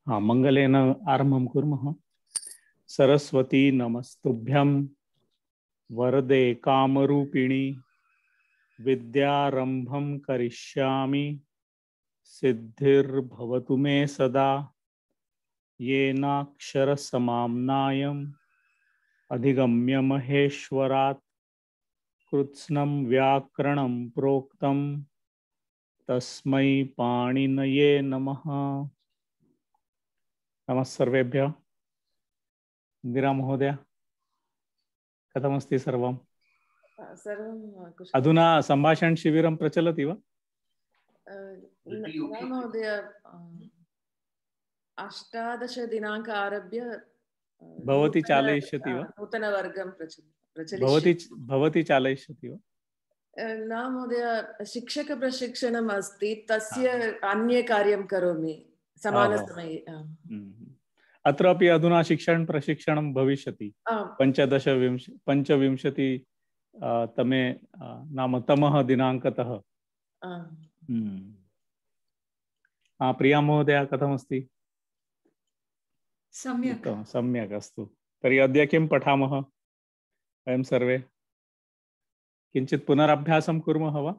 हाँ, मंगलेन आरम्भं कुर्मः। सरस्वती नमस्तुभ्यं वरदे कामरूपिणी विद्यारंभं करिष्यामि सिद्धिर्भवतु मे सदा। येनाक्षरसमाम्नायम् अधिगम्य महेश्वरात् कृत्स्नं व्याकरणं प्रोक्तं तस्मै पाणिनये नमः। नमः सर्वेभ्यः। इंदिरा महोदय, कथमस्ति सर्वं? सर्वं कुशलम्। अधुना संभाषण शिबिरं प्रचलति वा? न महोदय, 18 दिनाङ्क आरभ्य भवती चालयिष्यति वा? नूतनवर्गं प्रचलिष्यति। भवती चालयिष्यति वा? न महोदय, शिक्षकप्रशिक्षणम् अस्ति, तस्य अन्ये कार्यं करोमि समानसमये। अत्रापि अधुना शिक्षण प्रशिक्षणं भविष्यति 15-20 तमे नाम तमः दिनाङ्कतः। प्रिया महोदय, कथमस्ति? सम्यक् सम्यक् अस्तु। तर्हि अद्य किं पठामः वयं सर्वे? किञ्चित् पुनरभ्यासं कुर्मः वा?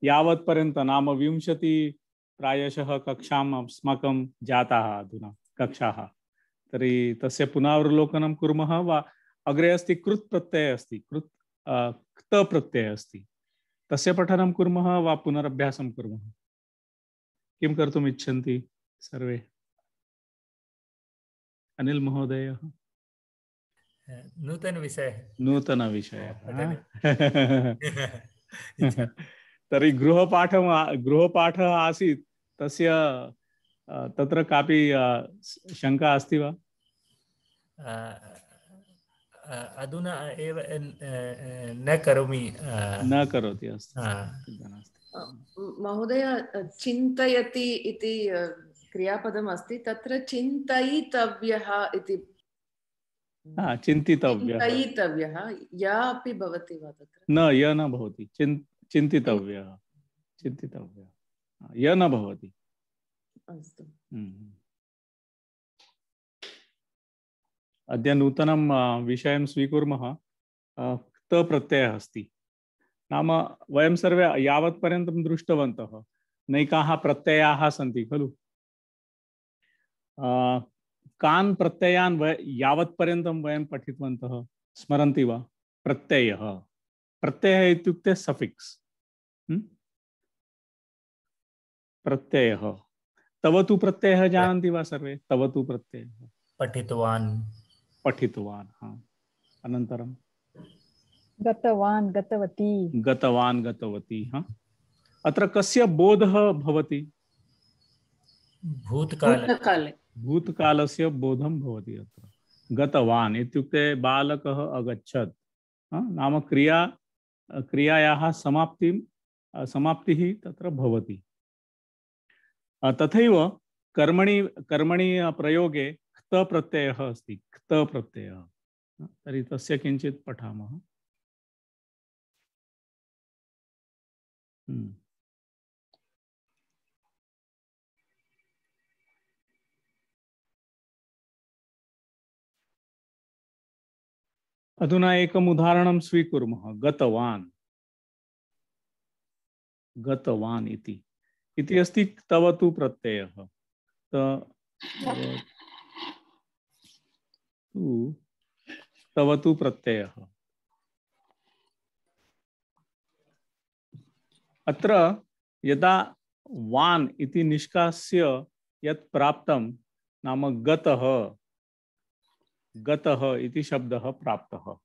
यावत्पर्यन्तं नाम 20 प्रायशः कक्षाम् अस्माकं जाताः अधुना कक्षाः। तर्हि तस्य पुनरावलोकनं कुर्मः वा? अग्रे अस्ति कृत् प्रत्ययः अस्ति, क्त प्रत्ययः अस्ति, तस्य पठनं कुर्मः वा पुनरभ्यासं कुर्मः? किं कर्तुम् इच्छन्ति सर्वे? अनिल महोदय। नूतन विषय तर्हि गृहपाठः आसीत्, तस्य तत्र कापि शङ्का अस्ति वा? अधुना एव न करोमि। न करोति? अस्तु महोदय, चिन्तयति इति क्रियापदम् अस्ति, तत्र चिन्तयितव्यः इति। चिन्तयितव्यः या अपि भवति वा तत्र? न, य न भवति। चिन्तितव्यः य न भवति। अस्तु। अद्य नूतनं विषयं स्वीकुर्मः। क्त प्रत्ययः अस्ति। नाम वयं सर्वे यावत्पर्यन्तं दृष्टवन्तः नैकाः प्रत्ययाः सन्ति खलु। कान् प्रत्ययान् यावत्पर्यन्तं वयं पठितवन्तः स्मरन्ति वा? प्रत्ययः इत्युक्ते सफिक्स्। प्रत्ययः। तव तु प्रत्ययः जानन्ति वा सर्वे? तव तु प्रत्ययः पठितवान्। हाँ। अनन्तरं गतवान् गतवती। हाँ। अत्र कस्य बोधः भवति? भूतकालस्य बोधं भवति। अत्र गतवान् इत्युक्ते बालकः अगच्छत्। नाम क्रियायाः समाप्तिः तत्र भवति। तथैव कर्मणि प्रयोगे क्त प्रत्ययः अस्ति। क्त प्रत्ययः। तर्हि तस्य किञ्चित् पठामः। अधुना एकम् उदाहरणं स्वीकुर्मः। गतवान् इति अस्ति तव तु प्रत्ययः। तव तु प्रत्ययः। अत्र यदा वान् इति निष्कास्य यत् प्राप्तं नाम गतः इति शब्दः प्राप्तः।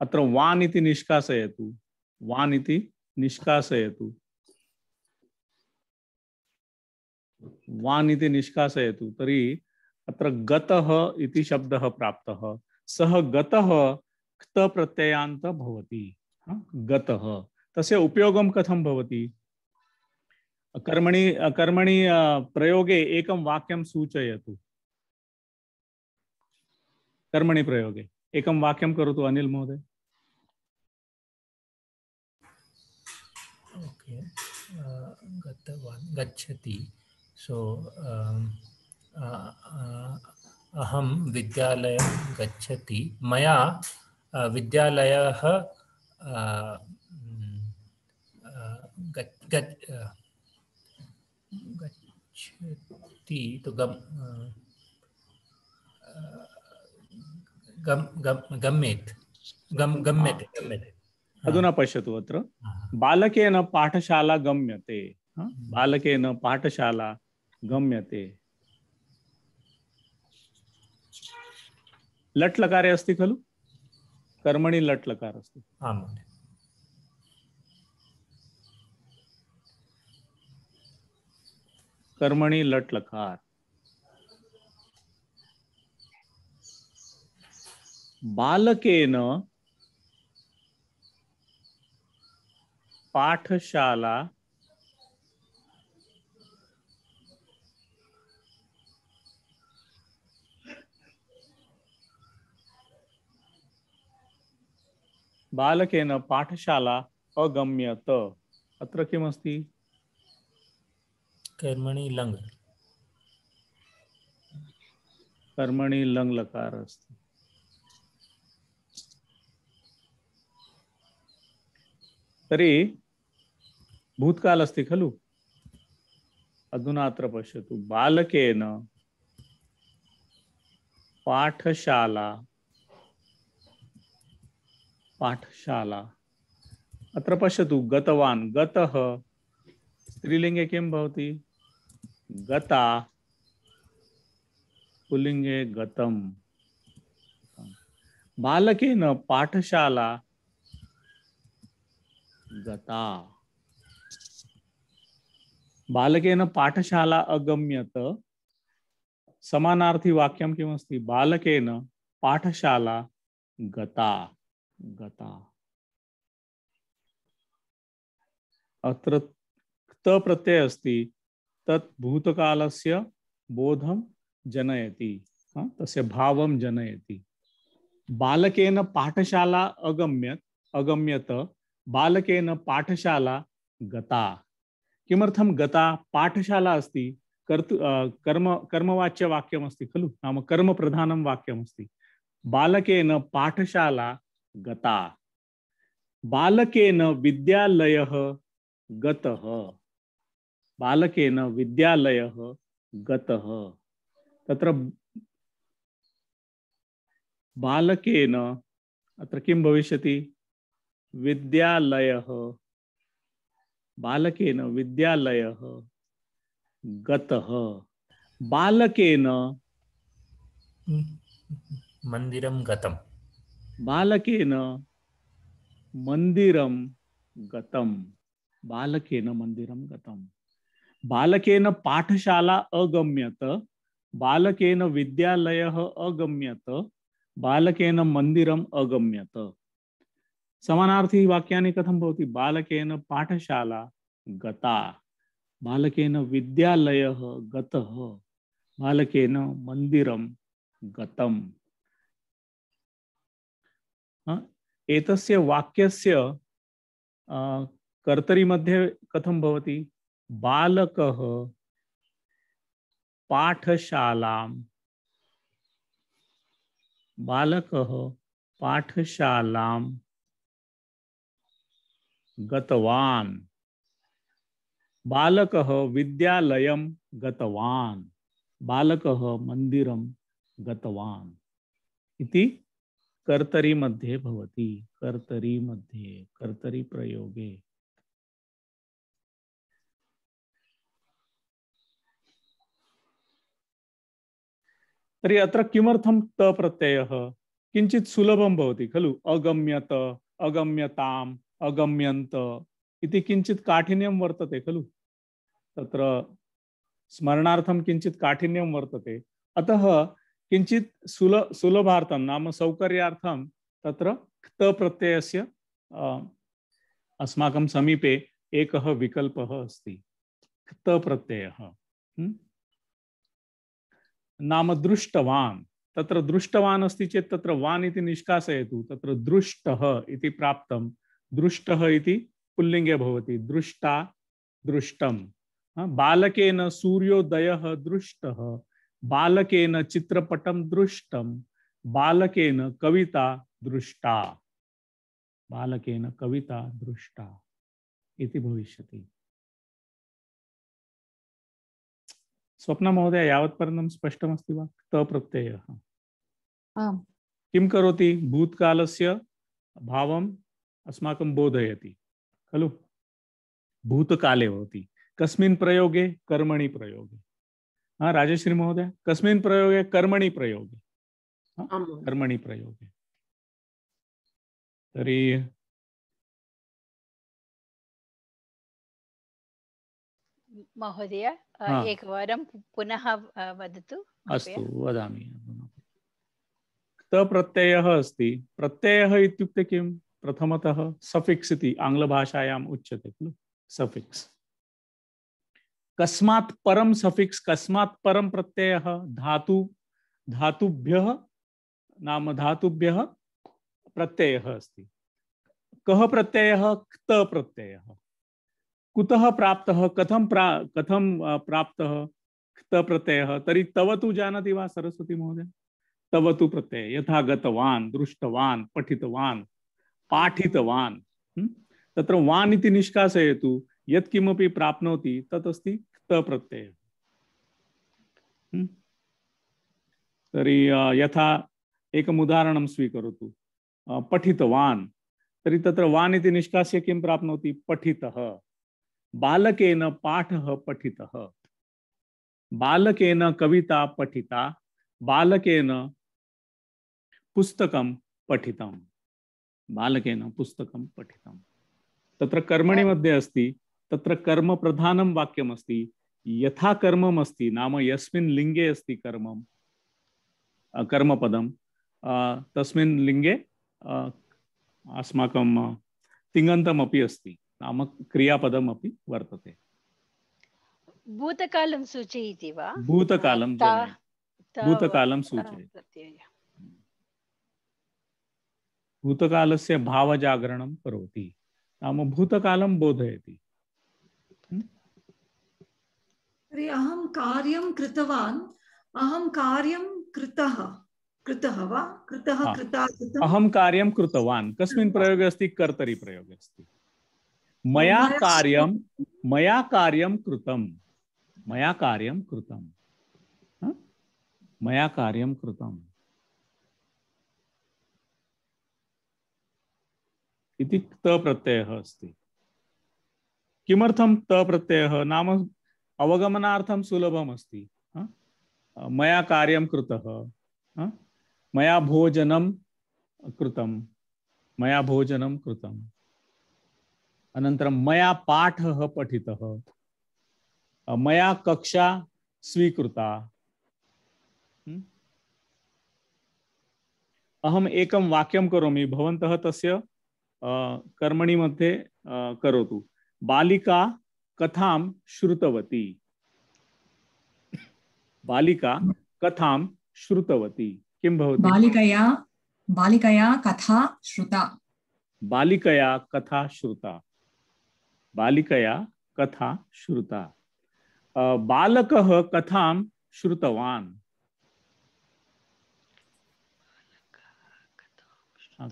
अत्र वान् इति निष्कासयतु। तर्हि अत्र गतः इति शब्दः प्राप्तः। सः गतः क्त प्रत्ययान्त भवति। गतः तस्य उपयोगं कथं भवति? कर्मणि प्रयोगे एकं वाक्यं सूचयतु। कर्मणि प्रयोगे एकं वाक्यं करोतु अनिल महोदय। गच्छति सो अहं विद्यालयं गच्छति मया विद्यालयः गच्छति तो गम्येत् गम्यते अधुना पश्यतु अत्र बालकेन पाठशाला गम्यते बालकेन पाठशाला गम्यते लट् लकारे अस्ति खलु कर्मणि लट् लकार अस्ति आम् कर्मणि लट् लकार बालकेन पाठशाला बालकेन पाठशाला अगम्यत अत्र किमस्ति कर्मणि लङ् कर्मणि लङ् लकार अस्ति तर्हि भूतकाल अस्ति खलु अधुना अत्र पश्यतु बालकेन पाठशाला पाठशाला अत्र पश्यतु गतवान् गतः स्त्रीलिंगे किं भवति गता पुल्लिंगे गतम बालकेन पाठशाला गता बालकेन पाठशाला अगम्यत समानार्थी वाक्यं किमस्ति बालकेन पाठशाला गता गता अत्र क्त प्रत्यय अस्ति तत् भूतकालस्य बोधं जनयति तस्य भावं जनयति बालकेन पाठशाला अगम्यत बालकेन पाठशाला गता किमर्थं गता पाठशाला अस्ति कर्मवाच्य वाक्यमस्ति खलु नाम कर्म प्रधानं वाक्यमस्ति बालकेन पाठशाला गता बालकेन विद्यालयः गतः बालकेन विद्यालयः गतः तत्र बालकेन अत्र किं भविष्यति विद्यालयः बालकेन विद्यालयः गतः बालकेन मन्दिरं गतं बालकेन मन्दिरं गतं बालकेन मन्दिरं गतं बालकेन पाठशाला अगम्यत बालकेन विद्यालयः अगम्यत बालकेन मन्दिरम् अगम्यत समानार्थी वाक्यानि कथं भवति बालकेन पाठशाला गता बालकेन विद्यालयः गतः बालकेन मन्दिरं गतम् एतस्य वाक्यस्य कर्तरी मध्ये कथं भवति बालकः पाठशालां बालकः पाठशालां गतवान् बालकः विद्यालयं गतवान् बालकः मन्दिरं गतवान् इति कर्तरी मध्ये भवति कर्तरी मध्ये कर्तरी प्रयोगे तर्हि अत्र किमर्थं त प्रत्ययः किञ्चित् सुलभं भवति खलु अगम्यत अगम्यताम् अगम्यन्त इति किञ्चित् काठिन्यं वर्तते खलु तत्र स्मरणार्थं किञ्चित् काठिन्यं वर्तते अतः किञ्चित् सुलभार्थं नाम सौकर्यार्थं तत्र क्त प्रत्ययस्य अस्माकं समीपे एकः विकल्पः अस्ति क्त प्रत्ययः नाम दृष्टवान् तत्र दृष्टवान् अस्ति चेत् तत्र वान् इति निष्कासयतु तत्र दृष्टः इति प्राप्तं दृष्टः इति पुल्लिङ्गे भवति दृष्टा दृष्टं बालकेन सूर्योदयः दृष्टः, बालकेन चित्रपटं दृष्टं, बालकेन कविता दृष्टा, बालकेन कविता दृष्टा इति भविष्यति। स्वप्ना महोदय, यावत्पर्यन्तं स्पष्टमस्ति वा? क्त प्रत्ययः आम्। किं करोति? भूतकालस्य भावम् अस्माकं बोधयति खलु। भूतकाले भवति। कस्मिन् प्रयोगे? कर्मणि प्रयोगे। हाँ राजश्री महोदय, कस्मिन् प्रयोगे? कर्मणि प्रयोगे। कर्मणि प्रयोगे। तर्हि महोदय एकवारं पुनः वदतु। अस्तु, वदामि। क्त प्रत्ययः अस्ति। प्रत्ययः इत्युक्ते किं? प्रथमतः सफिक्स इति आङ्ग्लभाषायाम् उच्यते खलु, सफिक्स। कस्मात् परं सफिक्स, कस्मात् परं प्रत्ययः? धातुभ्यः नाम धातुभ्यः प्रत्ययः अस्ति। कः प्रत्ययः? क्त प्रत्ययः। कुतः प्राप्तः? कथं प्राप्तः क्त प्रत्ययः? तर्हि तव तु जानाति वा सरस्वती महोदय? तव तु प्रत्यय, यथा गतवान्, दृष्टवान्, पठितवान्, पाठितवान्। तत्र वान् इति निष्कासयतु, यत् किमपि प्राप्नोति तत् अस्ति क्त प्रत्ययः। तर्हि यथा एकम् उदाहरणं स्वीकरोतु। पठितवान्, तर्हि तत्र वान् इति निष्कास्य किं प्राप्नोति? पठितः। बालकेन पाठः पठितः, बालकेन कविता पठिता, बालकेन पुस्तकं पठितं, बालकेन पुस्तकं पठितं। तत्र कर्मणि मध्ये अस्ति, तत्र कर्म प्रधानं वाक्यम् अस्ति। यथा कर्मम् अस्ति नाम यस्मिन् लिङ्गे अस्ति कर्मं, कर्मपदं, तस्मिन् लिङ्गे अस्माकं तिङन्तमपि अस्ति, नाम क्रियापदम् अपि वर्तते। भूतकालं सूचयति वा? भूतकालं भूतकालं सूचयति। भूतकालस्य भावजागरणं करोति, नाम भूतकालं बोधयति। अहं कार्यं कृतवान्, अहं कार्यं कृतः, कृतः वा? कृतः, कृता, कृतम्। अहं कार्यं कृतवान् कस्मिन् प्रयोगे अस्ति? कर्तरि प्रयोगे अस्ति। मया कार्यं कृतं, मया कार्यं कृतं, मया कार्यं कृतम् इति क्त प्रत्ययः अस्ति। किमर्थं क्त प्रत्ययः? नाम अवगमनार्थं सुलभम् अस्ति। मया कार्यं कृतः, मया भोजनं कृतं, मया भोजनं कृतम्। अनन्तरं मया पाठः पठितः, मया कक्षा स्वीकृता। अहम् एकं वाक्यं करोमि, भवन्तः तस्य कर्मणि मध्ये करोतु। बालिका कथां श्रुतवती, बालिका कथां श्रुतवती। किं भवति? बालिकया कथा श्रुता, बालिकया कथा श्रुता, बालिकया कथा श्रुता। बालकः कथां श्रुतवान्।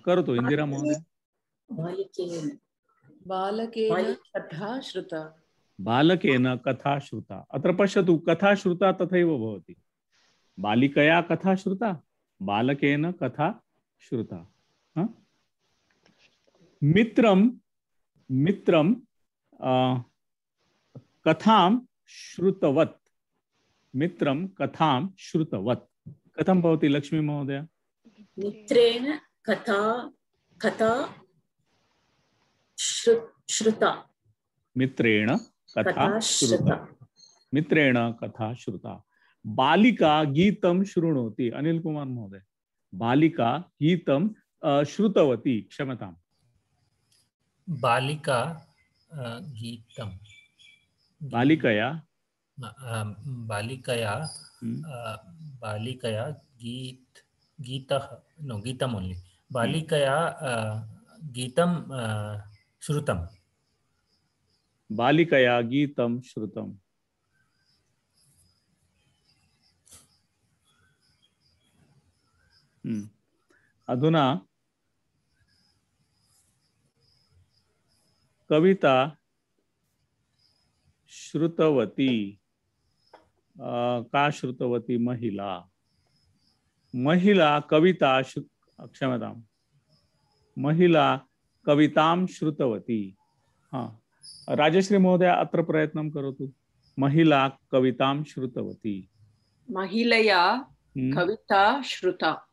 करोतु इंदिरा महोदय। बालकेन कथा श्रुता, बालकेन कथा श्रुता। अत्र पश्यतु, कथा श्रुता तथैव भवति। बालिकया कथा श्रुता, बालकेन कथा श्रुता। मित्रं कथां श्रुतवत्, मित्रं कथां श्रुतवत्। कथं भवति लक्ष्मी महोदय? मित्रेण कथा श्रुता, मित्रेण कथा श्रुता, मित्रेण कथा श्रुता। बालिका गीतं शृणोति। अनिल कुमार महोदय, बालिका गीतं श्रुतवती, क्षम्यताम्। बालिका गीतं, बालिकया बालिकया गीतः, नो गीतम् ओन्ली। बालिकया गीतं श्रुतं, बालिकया गीतं श्रुतं। अधुना कविता श्रुतवती, का श्रुतवती? महिला, महिला कविता क्षम्यतां, महिला कवितां श्रुतवती। हाँ, राजश्री महोदय अत्र प्रयत्नं करोतु। महिला कवितां श्रुतवती। महिलया कविता श्रुता।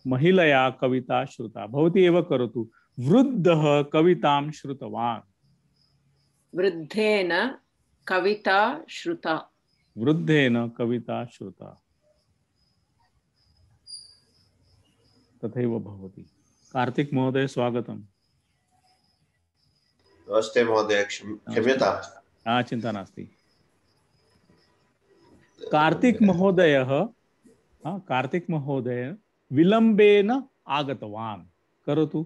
महिलया कविता श्रुता। भवती एव करोतु। वृद्धः कवितां श्रुतवान्। वृद्धेन कविता श्रुता। वृद्धेन कविता श्रुता। तथैव भवति। कार्तिक महोदय स्वागतम्। नमस्ते महोदय, क्षम्यताम्। चिंता नास्ति। कार्तिक महोदय विलम्बेन आगतवान्। करोतु।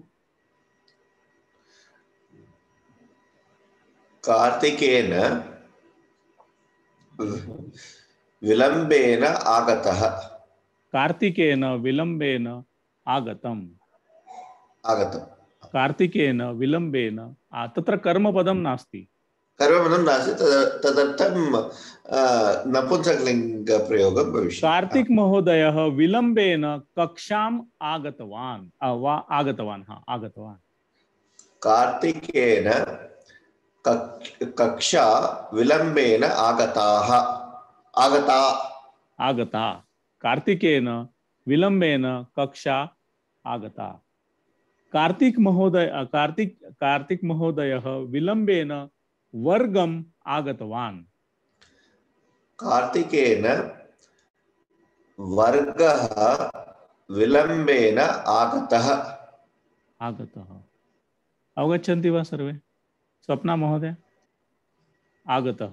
कार्तिकेन विलम्बेन आगतः। कार्तिकेन विलम्बेन आगतम्। कार्तिकेन विलम्बेन। तत्र कर्मपदं नास्ति। कर्मपदं नास्ति, तदर्थं नपुंसकलिङ्गप्रयोगं भविष्यति। कार्तिक महोदयः विलम्बेन कक्षाम् आगतवान्। आगतवान्। कार्तिकेन कक्षा विलम्बेन आगता। कार्तिकेन विलम्बेन कक्षा आगता। कार्तिक महोदयः विलम्बेन वर्गम् आगतवान्। कार्तिकेन वर्गः विलम्बेन आगतः। अवगच्छन्ति वा सर्वे? स्वप्ना महोदय, आगतः।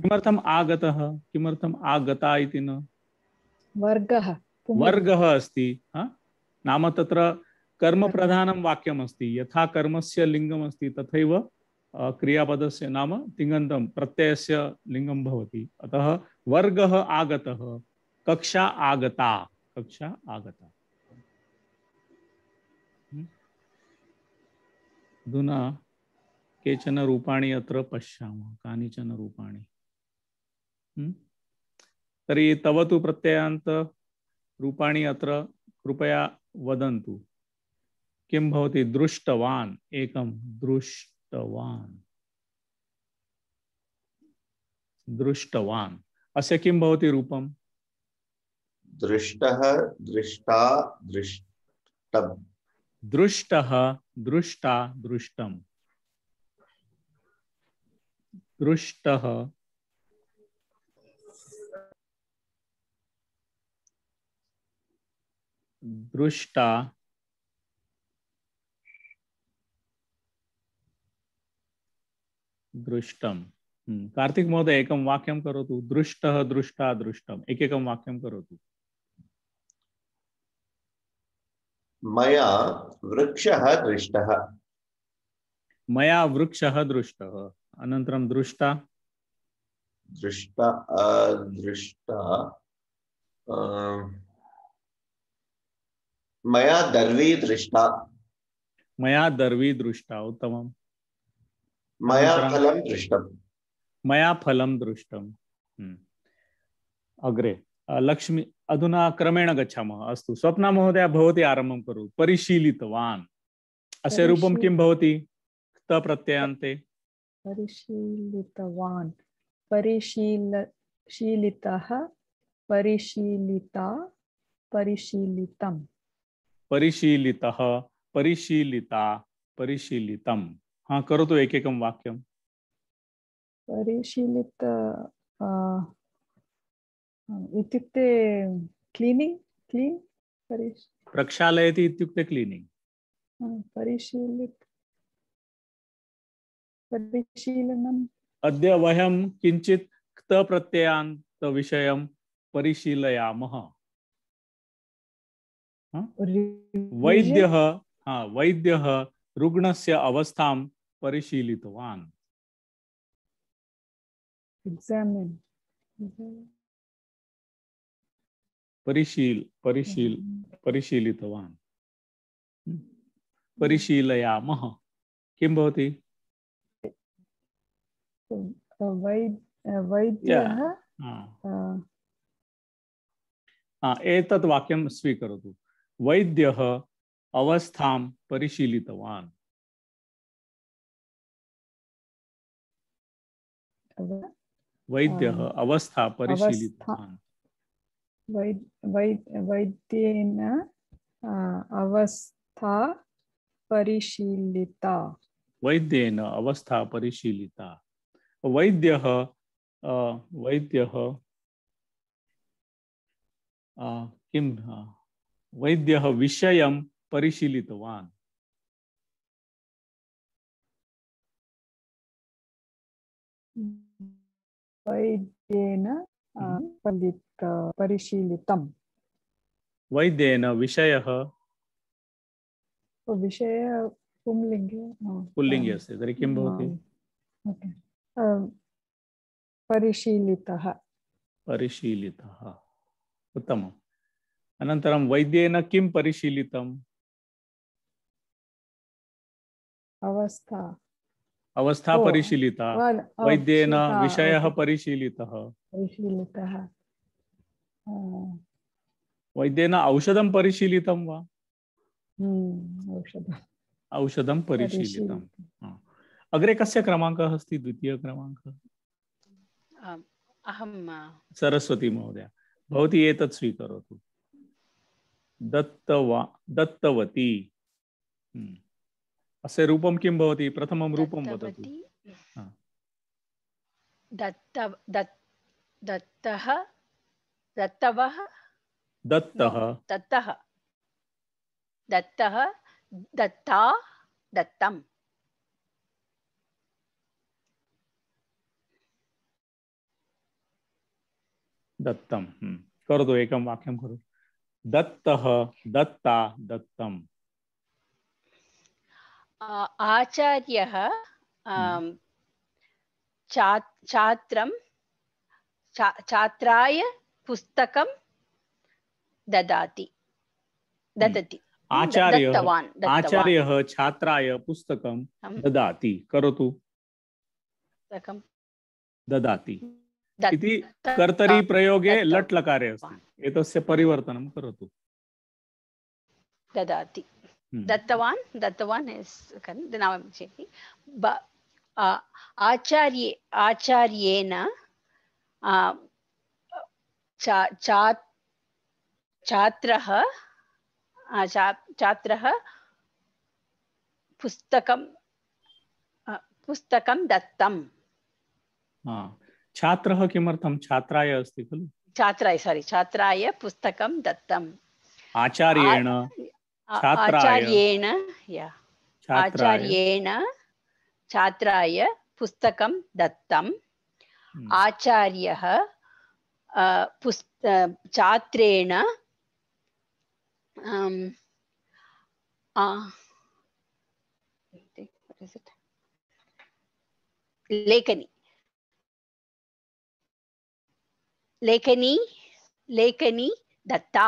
किमर्थम् आगतः? किमर्थम् आगता इति न? वर्गः अस्ति। नाम तत्र कर्म प्रधानं वाक्यम् अस्ति। यथा कर्मस्य लिङ्गम् अस्ति तथैव क्रियापदस्य नाम तिङन्तं प्रत्ययस्य लिङ्गं भवति। अतः वर्गः आगतः, कक्षा आगता। अधुना केचन रूपाणि अत्र पश्यामः। कानिचन रूपाणि। तर्हि तव तु प्रत्ययान्त रूपाणि अत्र कृपया वदन्तु। किं भवति? दृष्टवान्। एकं दृष्टवान्। अस्य किं भवति रूपम्? दृष्टः, दृष्टा, दृष्टम्। दृष्टः, दृष्टा, दृष्टम्। दृष्टः, दृष्टा, दृष्टम्। कार्तिक महोदय एकं वाक्यं करोतु। दृष्टः, दृष्टा, दृष्टम्। एकैकं वाक्यं करोतु। मया वृक्षः दृष्टः। मया वृक्षः दृष्टः। अनन्तरं दृष्टा, दृष्टा, दृष्टा। मया दर्वी दृष्टा। मया दर्वी दृष्टा। उत्तमम्। मया फलं दृष्टम्। मया फलं दृष्टम्। अग्रे लक्ष्मी। अधुना क्रमेण गच्छामः। अस्तु, स्वप्ना महोदय भवती आरम्भं करोतु। परिशीलितवान्। अस्य रूपं किं भवति? क्त प्रत्ययान्ते। परिशीलितवान्, परिशीलितः, परिशीलिता, परिशीलितम्। परिशीलितः, परिशीलिता, परिशीलितम्। हाँ, करोतु एकैकं वाक्यं। परिशीलित इत्युक्ते क्लीनिंग, क्लीन। प्रक्षालयति इत्युक्ते क्लीनिंग। परिशीलनम्। अद्य वयं किञ्चित् क्त प्रत्ययान्त विषयं परिशीलयामः। वैद्यः रुग्णस्य अवस्थां परिशीलितवान्। एग्जामिन। परिशीलितवान् परिशीलयामः किं भवति वैद्यः एतत् वाक्यं स्वीकरोतु वैद्यः अवस्थां परिशीलितवान् वैद्यः अवस्था परिशीलितवान् वैद्येन अवस्था परिशीलिता वैद्येन अवस्था परिशीलिता वैद्यः किं वैद्यः विषयं परिशीलितवान् वैद्येन परिशीलितं वैद्येन विषयः पुल्लिङ्गे अस्ति तर्हि किं भवति परिशीलितः उत्तमम् अनन्तरं वैद्येन किं परिशीलितम् अवस्था परिशीलिता वैद्येन विषयः परिशीलितः वैद्येन औषधं परिशीलितं वा औषधं परिशीलितम् अग्रे कस्य क्रमाङ्कः अस्ति द्वितीय क्रमाङ्कः अहं सरस्वती महोदय भवती एतत् स्वीकरोतु दत्तवती अस्य रूपं किं भवति प्रथमं रूपं वदतु दत्तः दत्ता दत्तं दत्तं करोतु एकं वाक्यं करोतु दत्तः दत्ता दत्तम् आचार्यः छात्राय पुस्तकं ददति आचार्यः छात्राय पुस्तकं ददाति करोतु ददाति इति कर्तरी प्रयोगे लट् लकारे अस्ति एतस्य परिवर्तनं करोतु ददाति दत्तवान् आचार्येण छात्रः पुस्तकं दत्तं छात्रः किमर्थं छात्राय अस्ति खलु छात्राय पुस्तकं दत्तम् आचार्येण छात्राय पुस्तकं दत्तम् आचार्यः छात्रेण लेखनी दत्ता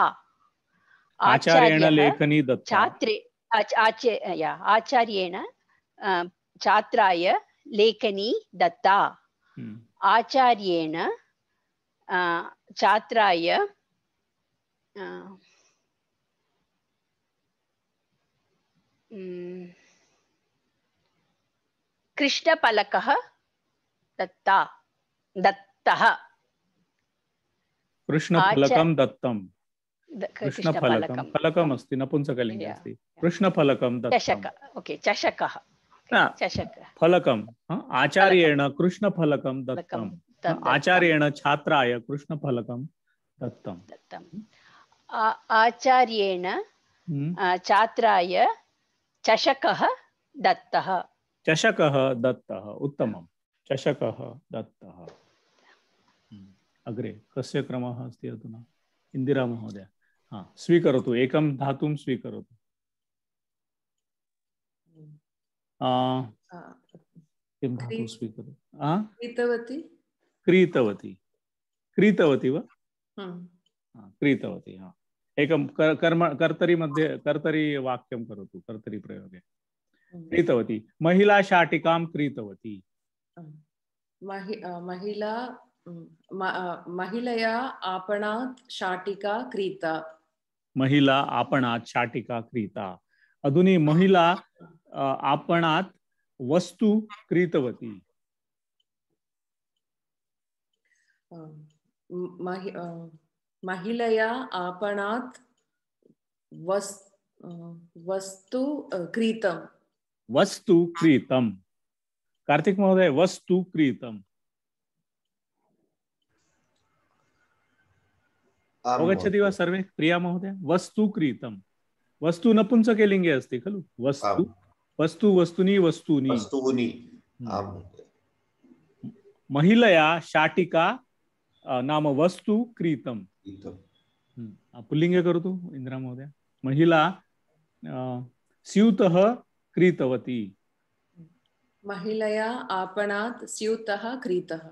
आचार्येण लेखनी दत्ता आचार्येण छात्राय लेखनी दत्ता आचार्येण छात्राय कृष्णफलकः दत्तः कृष्णफलकं दत्तं कृष्णफलकं फलकम् अस्ति नपुंसकलिङ्गे अस्ति कृष्णफलकं चषकः फलकम् आचार्येण कृष्णफलकं दत्तम् आचार्येण छात्राय कृष्णफलकं दत्तम् आचार्येण छात्राय चषकः दत्तः उत्तमं चषकः दत्तः अग्रे कस्य क्रमः अस्ति अधुना इन्दिरा महोदय स्वीकरोतु एकं धातुं स्वीकरोतु किं धातुं स्वीकरोतु क्रीतवती वा क्रीतवती। हाँ, एकं कर्म कर्तरी मध्ये कर्तरी वाक्यं करोतु, कर्तरी प्रयोगे। क्रीतवती, महिला शाटिकां क्रीतवती। महिलया आपणात् शाटिका क्रीता। महिला आपणात् शाटिका क्रीता। अधुनी महिला आपणात् वस्तु क्रीतवती। महिलया आपणात् वस्तु क्रीतम्। वस्तु क्रीतम्। कार्तिक महोदय, वस्तु क्रीतम् अवगच्छति वा सर्वे? प्रिया महोदय, वस्तु क्रीतम्। वस्तु नपुंसके लिङ्गे अस्ति खलु? वस्तु वस्तु वस्तूनि वस्तूनि वस्तूनि। महिलया शाटिका नाम वस्तु क्रीतम्। पुल्लिङ्गे करोतु इन्दिरा महोदय। महिला स्यूतः क्रीतवती। महिलया आपणात् स्यूतः क्रीतः।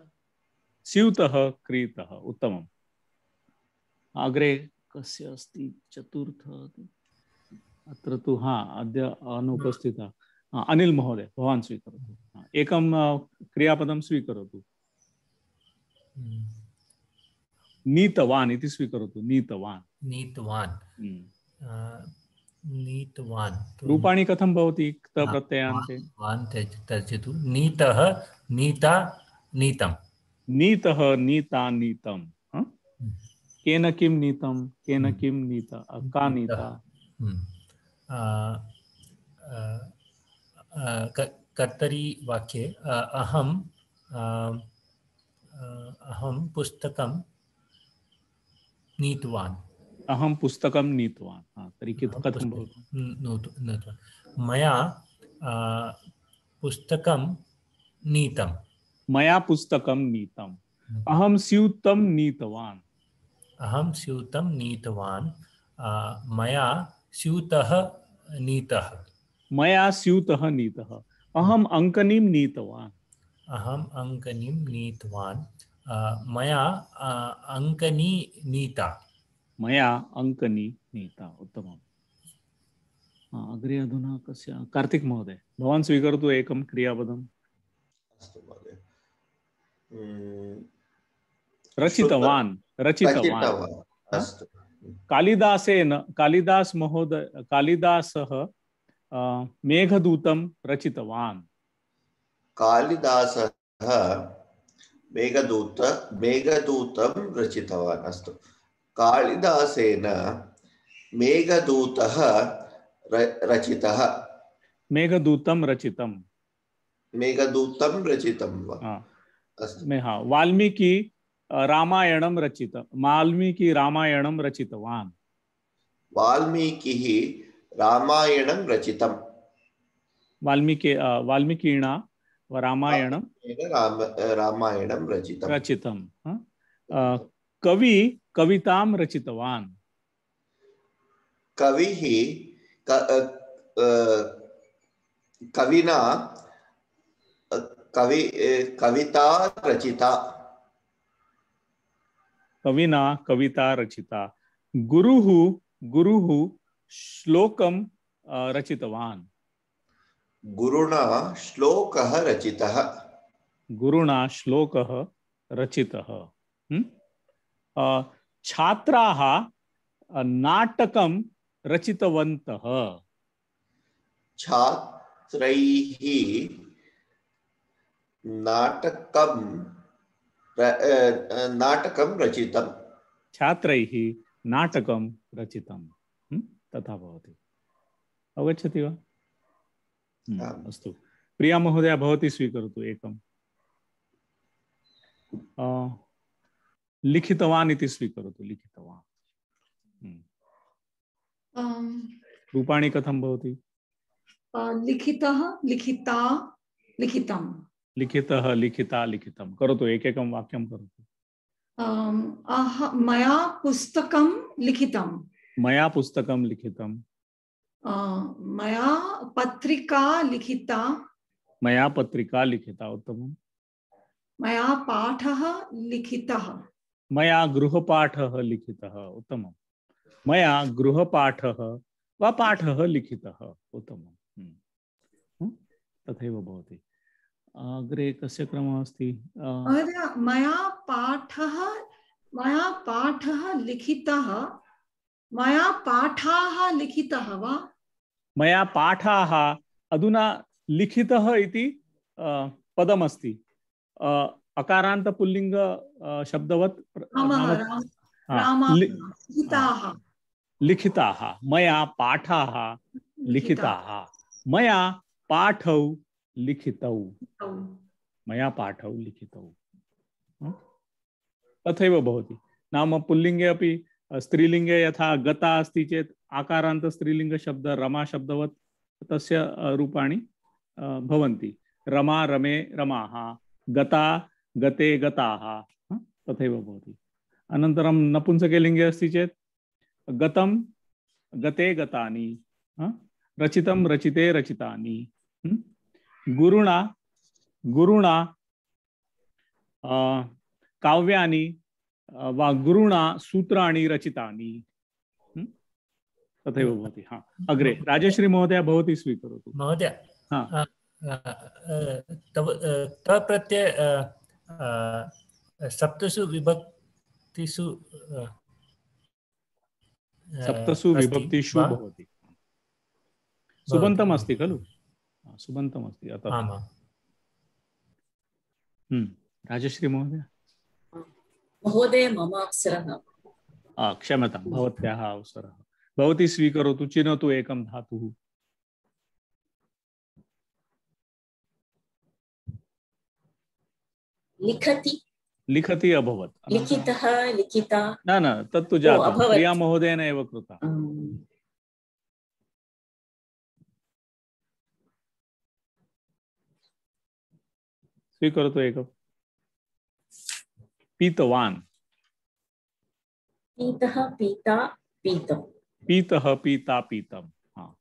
स्यूतः क्रीतः, उत्तमम्। अग्रे कस्य अस्ति? चतुर्थ अत्र तु अद्य अनुपस्थितः अनिल महोदय, भवान् स्वीकरोतु। एकं क्रियापदं स्वीकरोतु। नीतवान् इति स्वीकरोतु। नीतवान्। नीतवान्। नीतवान् रूपाणि कथं भवति क्त प्रत्ययान्ते? वान् त्यजतु। नीतः नीता नीतम्। नीतः नीता नीतम्। केन किं नीतं? केन किं नीता? का नीता? कर्तरी वाक्ये अहं पुस्तकं नीतवान्। अहं पुस्तकं नीतवान्। तर्हि कथं भवति? मया पुस्तकं नीतम्। मया पुस्तकं नीतम्। अहं स्यूतं नीतवान्। अहं स्यूतं नीतवान्। मया स्यूतः नीतः। मया स्यूतः नीतः। अहम् अङ्कनीं नीतवान्। अहम् अङ्कनीं नीतवान्। मया अङ्कनी नीता। मया अङ्कनी नीता। उत्तमम्। अग्रे अधुना कस्य? कार्तिक महोदय, भवान् स्वीकरोतु एकं क्रियापदम्। अस्तु महोदय। रचितवान्। रचितवान्। अस्तु। कालिदासः मेघदूतं रचितवान्। कालिदासः मेघदूतं रचितवान्। अस्तु। कालिदासेन मेघदूतः रचितः। मेघदूतं रचितम्। मेघदूतं रचितं वा? वाल्मीकि रामायणं रचितवान्। वाल्मीकिः रामायणं रचितम्। वाल्मीकिणा रामायणं रचितम्। कवि कवितां रचितवान्। कविः कविना कविता रचिता। कविना कविता रचिता। गुरुः श्लोकं रचितवान्। गुरुणा श्लोकः रचितः। गुरुणा श्लोकः रचितः। छात्राः नाटकं रचितवन्तः। छात्रैः नाटकं रचितम्। छात्रैः नाटकं रचितं। तथा भवति। अवगच्छति वा? अस्तु। प्रिया महोदया, भवती स्वीकरोतु एकं। लिखितवान् इति स्वीकरोतु। लिखितवान्। रूपाणि कथं भवति? लिखितः लिखिता लिखितम्। लिखितः लिखिता लिखितं। करोतु, एकैकं वाक्यं करोतु। मया पुस्तकं लिखितम्। मया पुस्तकं लिखितम्। मया पत्रिका लिखिता। मया पत्रिका लिखिता। उत्तमम्। मया पाठः लिखितः। मया गृहपाठः लिखितः उत्तमम् मया गृहपाठः वा पाठः लिखितः उत्तमम् तथैव भवति अग्रे कस्य क्रमः अस्ति मया पाठः लिखितः मया पाठाः लिखितः वा मया पाठाः अधुना लिखितः इति पदमस्ति अकारान्त पुल्लिंग शब्दवत् लिखिताः मया पाठाः लिखिताः मया पाठौ लिखितौ मया पाठौ लिखितौ तथैव भवति नाम पुल्लिंगे अपि स्त्रीलिंगे यथा गता अस्ति चेत् आकारान्त स्त्रीलिंग शब्द रमा शब्दवत् तस्य रूपाणि भवन्ति रमा रमे रमाः गता गते गताः तथैव भवति अनन्तरं नपुंसकलिंगे अस्ति चेत् गतं गते गतानि रचितं रचिते रचितानि गुरुणा गुरुणा काव्यानि वा गुरुणा सूत्राणि रचितानि तथैव भवति हाँ अग्रे राजश्री महोदय भवती स्वीकरोतु महोदय हाँ प्रत्यय सप्तसु विभक्तिषु सप्तसु विभक्तिषु भवति सुबन्तम् अस्ति खलु सुबन्तम् अस्ति अतः राजश्री महोदय महोदय मम अवसरः क्षम्यतां भवत्याः अवसरः भवती स्वीकरोतु चिनोतु एकं धातुः लिखति लिखति अभवत् लिखितः लिखिता न तत्तु जातं प्रिया महोदयेन एव कृता स्वीकरोतु एकं पीतवान् पीतः पीता पीतम् पीतः पीता पीतम् हाँ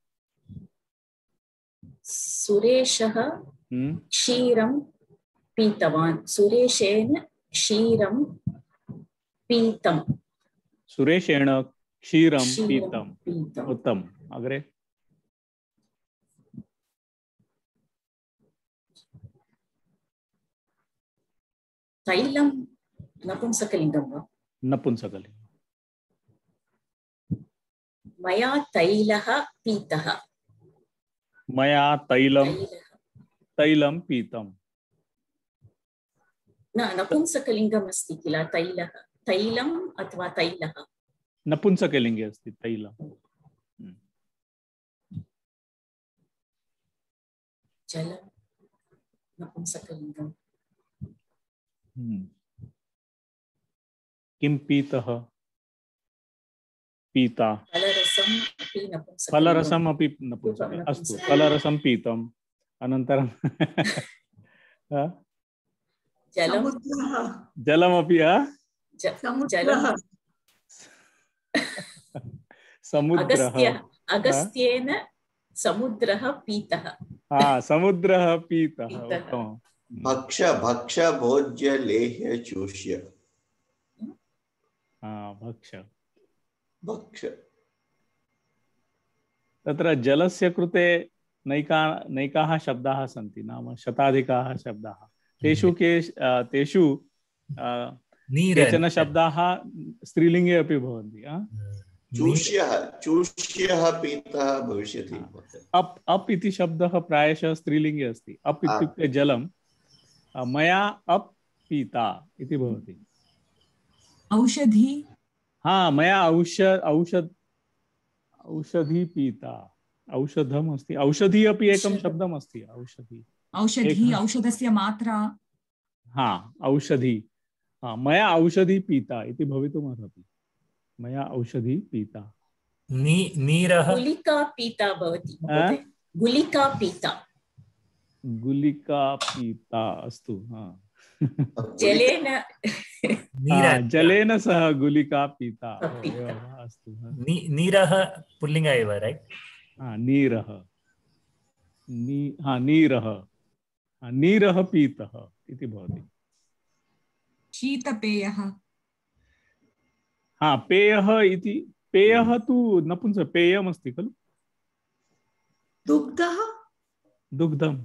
सुरेशः क्षीरं पीतवान् सुरेशेन क्षीरं पीतम् सुरेशेण क्षीरं पीतम् उत्तम अग्रे तैलं नपुंसकलिङ्गं वा नपुंसकलिङ्गं मया तैलः पीतः मया तैलं पीतम् न नपुंसकलिङ्गम् अस्ति किल तैलः तैलम् अथवा तैलः नपुंसकलिङ्गे अस्ति तैलम् जलं नपुंसकलिङ्गम् किं पीतः पीता फलरसम् अपि फलरसम् अपि नपुंसकलिङ्गम् नपुंसकलिङ्गम् अस्तु फलरसं पीतम् अनन्तरं जलमपि समुद्रः अगस्त्येन समुद्रः पीतः समुद्रः पीतः भक्ष भक्ष भोज्य लेह्य चूष्य भक्ष भक्ष तत्र जलस्य कृते नैकाः शब्दाः सन्ति नाम शताधिकाः शब्दाः तेषु केचन शब्दाः स्त्रीलिङ्गे अपि भवन्ति चूष्यः पीतः भविष्यति अप् इति शब्दः प्रायशः स्त्रीलिङ्गे अस्ति अप् इत्युक्ते जलं मया अप् पीता इति भवति औषधी मया औषधी पीता औषधम् अस्ति औषधी अपि एकं शब्दम् अस्ति औषधी औषधस्य मात्रा औषधी मया औषधी पीता इति भवितुम् अर्हति मया औषधी पीता नीरः गुलिका पीता भवति गुलिका पीता अस्तु जलेन सह गुलिका पीता अस्तु नीरः पुल्लिङ्ग एव रैट् नीरः नीरः पीतः इति भवति शीतपेयः हाँ, पेयः इति, पेयः तु नपुंसक, पेयमस्ति खलु? दुग्धः दुग्धं,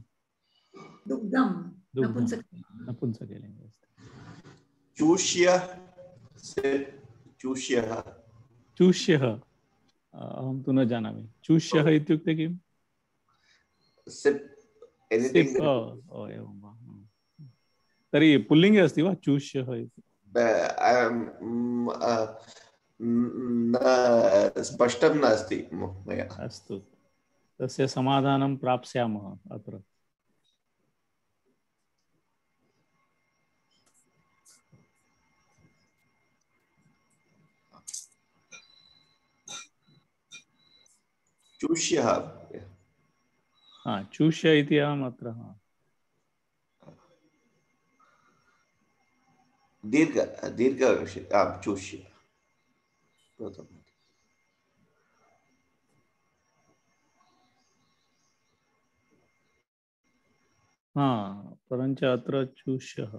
दुग्धं दुग्धं नपुंसकलिङ्गे अस्ति। चूष्य चूष्यः चूष्यः अहं तु न जानामि। चूष्यः इत्युक्ते किम्? सिप् एनिथिङ्ग्। एवं वा। तर्हि पुल्लिङ्गे अस्ति वा चूष्यः इति? स्पष्टं नास्ति मया। अस्तु, तस्य समाधानं प्राप्स्यामः अत्र। चूष्यः, हाँ, चूष्य इति अहम् अत्र दीर्घ चूष्य प्रथमम्। हाँ, परञ्च अत्र चूष्यः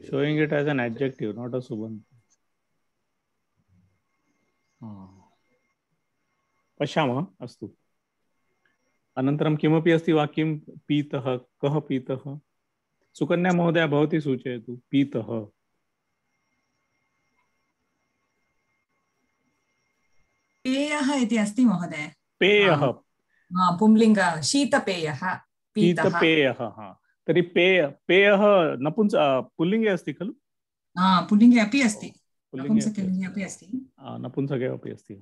showing it as an adjective, not a subant. पश्यामः। अस्तु, अनन्तरं किमपि अस्ति वा? किं पीतः, कः पीतः? सुकन्या महोदया भवती सूचयतु। पीतः पेयः इति अस्ति महोदय। पेयः, पुंलिङ्ग शीतपेयः, शीतपेयः। हाँ, तर्हि पेयः नपुंस पुल्लिङ्गे अस्ति खलु? पुल्लिङ्गे अपि अस्ति, नपुंसकलिङ्गे अपि अस्ति, नपुंसके अपि अस्ति।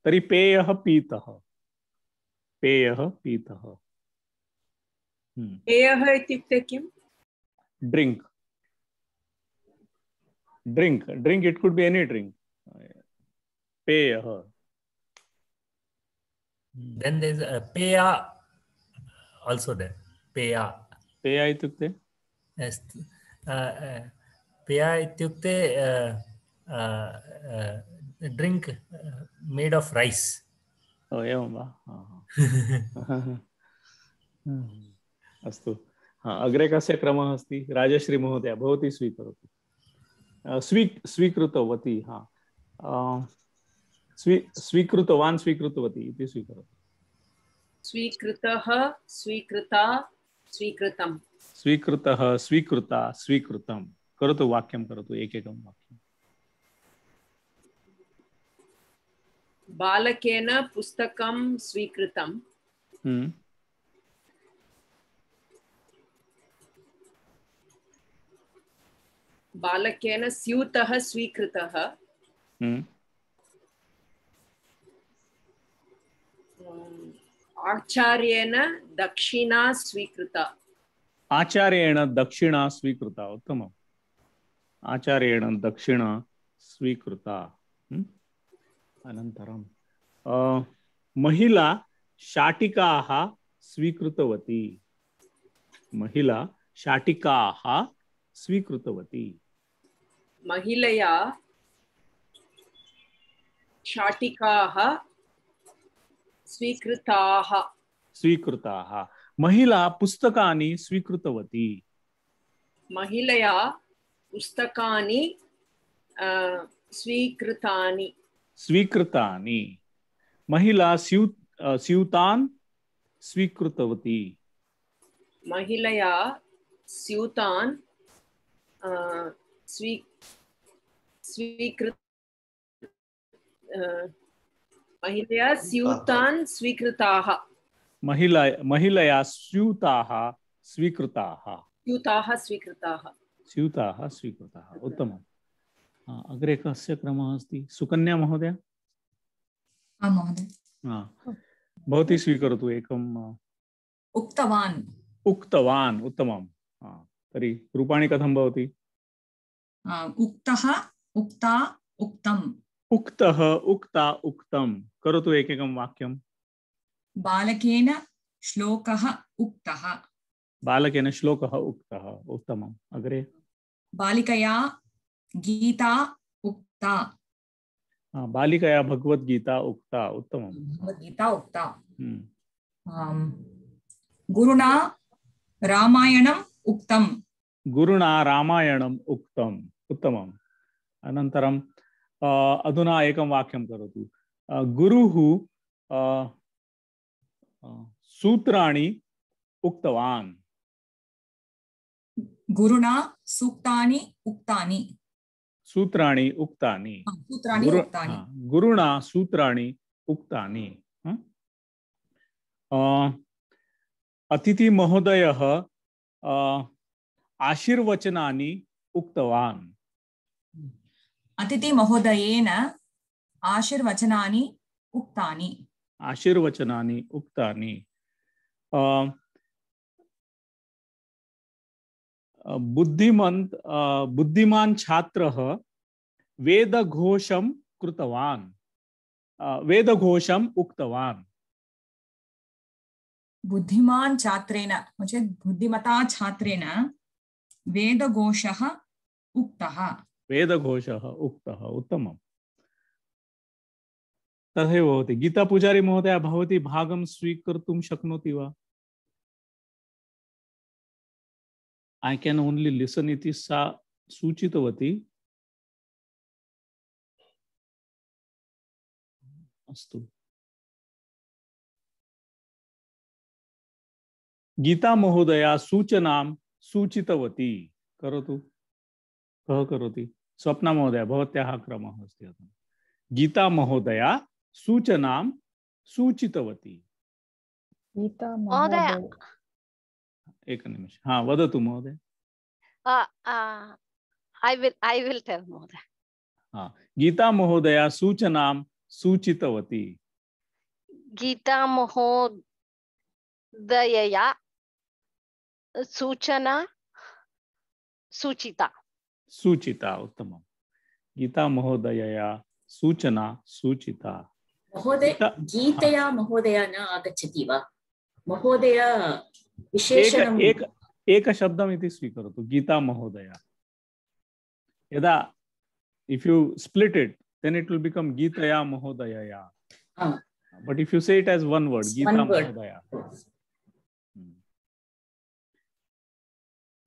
तर्हि पेयः पीतः, पेयः पीतः। पेयः इत्युक्ते किम्? Drink, drink, drink, it could be any drink. पेयः। Then there is a peya also there. Peya. पेय इत्युक्ते? Yes. Peya इत्युक्ते drink made of rice. ओ एवं वा। अस्तु, हाँ, अग्रे कस्य क्रमः अस्ति? राजश्री महोदया भवती स्वीकरोतु। स्वीकृतवती, हाँ, स्वीकृतवान् स्वीकृतवती इति स्वीकरोतु। स्वीकृतः, स्वीकृता, स्वीकृतं। स्वीकृतः, स्वीकृता, स्वीकृतं। करोतु, वाक्यं करोतु, एकैकं वाक्यं। बालकेन पुस्तकं स्वीकृतं। बालकेन स्यूतः स्वीकृतः। आचार्येण दक्षिणा स्वीकृता। आचार्येण दक्षिणा स्वीकृता, उत्तमम्। आचार्येण दक्षिणा स्वीकृता। अनन्तरं महिला शाटिकाः स्वीकृतवती। महिला शाटिकाः स्वीकृतवती। महिलया शाटिकाः स्वीकृताः। स्वीकृताः। महिला पुस्तकानि स्वीकृतवती। महिलया पुस्तकानि स्वीकृतानि। स्वीकृतानि। महिला स्यूतान् स्वीकृतवती। महिलया स्यूतान् महिलया स्यूतान् स्वीकृताः। महिलया स्यूताः स्वीकृताः। स्यूताः स्वीकृताः। स्यूताः स्वीकृताः, उत्तमम्। अग्रे कस्य क्रमः अस्ति? सुकन्या महोदय। आं महोदय। भवती स्वीकरोतु एकम्। उक्तवान्। उक्तवान्, उत्तमम्। तर्हि रूपाणि कथं भवति? उक्तः, उक्ता, उक्तम्। उक्तः, उक्ता, उक्तं। करोतु एकैकं वाक्यं। बालकेन श्लोकः उक्तः। बालकेन श्लोकः उक्तः, उत्तमम्। अग्रे? बालिकया गीता उक्ता। बालिकया भगवद्गीता उक्ता, उत्तमम्। भगवद्गीता उक्ता। गुरुणा रामायणम् उक्तम्। गुरुणा रामायणम् उक्तम्, उत्तमम्। अनन्तरं अधुना एकं वाक्यं करोतु। गुरुः सूत्राणि उक्तवान्। गुरुणा सूक्तानि उक्तानि। सूत्राणि उक्तानि। सूत्राणि उक्तानि। गुरुणा सूत्राणि उक्तानि। अतिथि महोदयः आशीर्वचनानि उक्तवान्। अतिथि महोदयेन आशीर्वचनानि उक्तानि। आशीर्वचनानि उक्तानि। बुद्धिमान् छात्रः वेदघोषं कृतवान्। वेदघोषम् उक्तवान्। बुद्धिमान् छात्रेण म्हणजे बुद्धिमता छात्रेण वेदघोषः उक्तः। वेदघोषः उक्तः। उत्तमम्। तथैव भवति। गीता पूजारी महोदय, भवती भागं स्वीकर्तुं शक्नोति वा? I can only listen इति सा सूचितवती। अस्तु। गीता महोदया सूचनां सूचितवती। करोतु। कः करोति? स्वप्ना महोदय, भवत्याः क्रमः अस्ति अधुना। गीता महोदया सूचनां सूचितवती। गीता महोदय। एकनिमिष। हाँ, वदतु महोदय। I will tell महोदय। हाँ, गीता महोदया सूचनां सूचितवती। गीता महोदयया सूचना सूचिता। सूचिता। उत्तमम्। गीता महोदयया सूचना सूचिता। महोदय, गीतया महोदय न आगच्छति वा? महोदय विशेषणम् एक शब्दम् इति स्वीकरोतु। गीता महोदया। यदा if you split it, then it will become गीतया महोदयया. But if you say it as one word, Gita महोदया.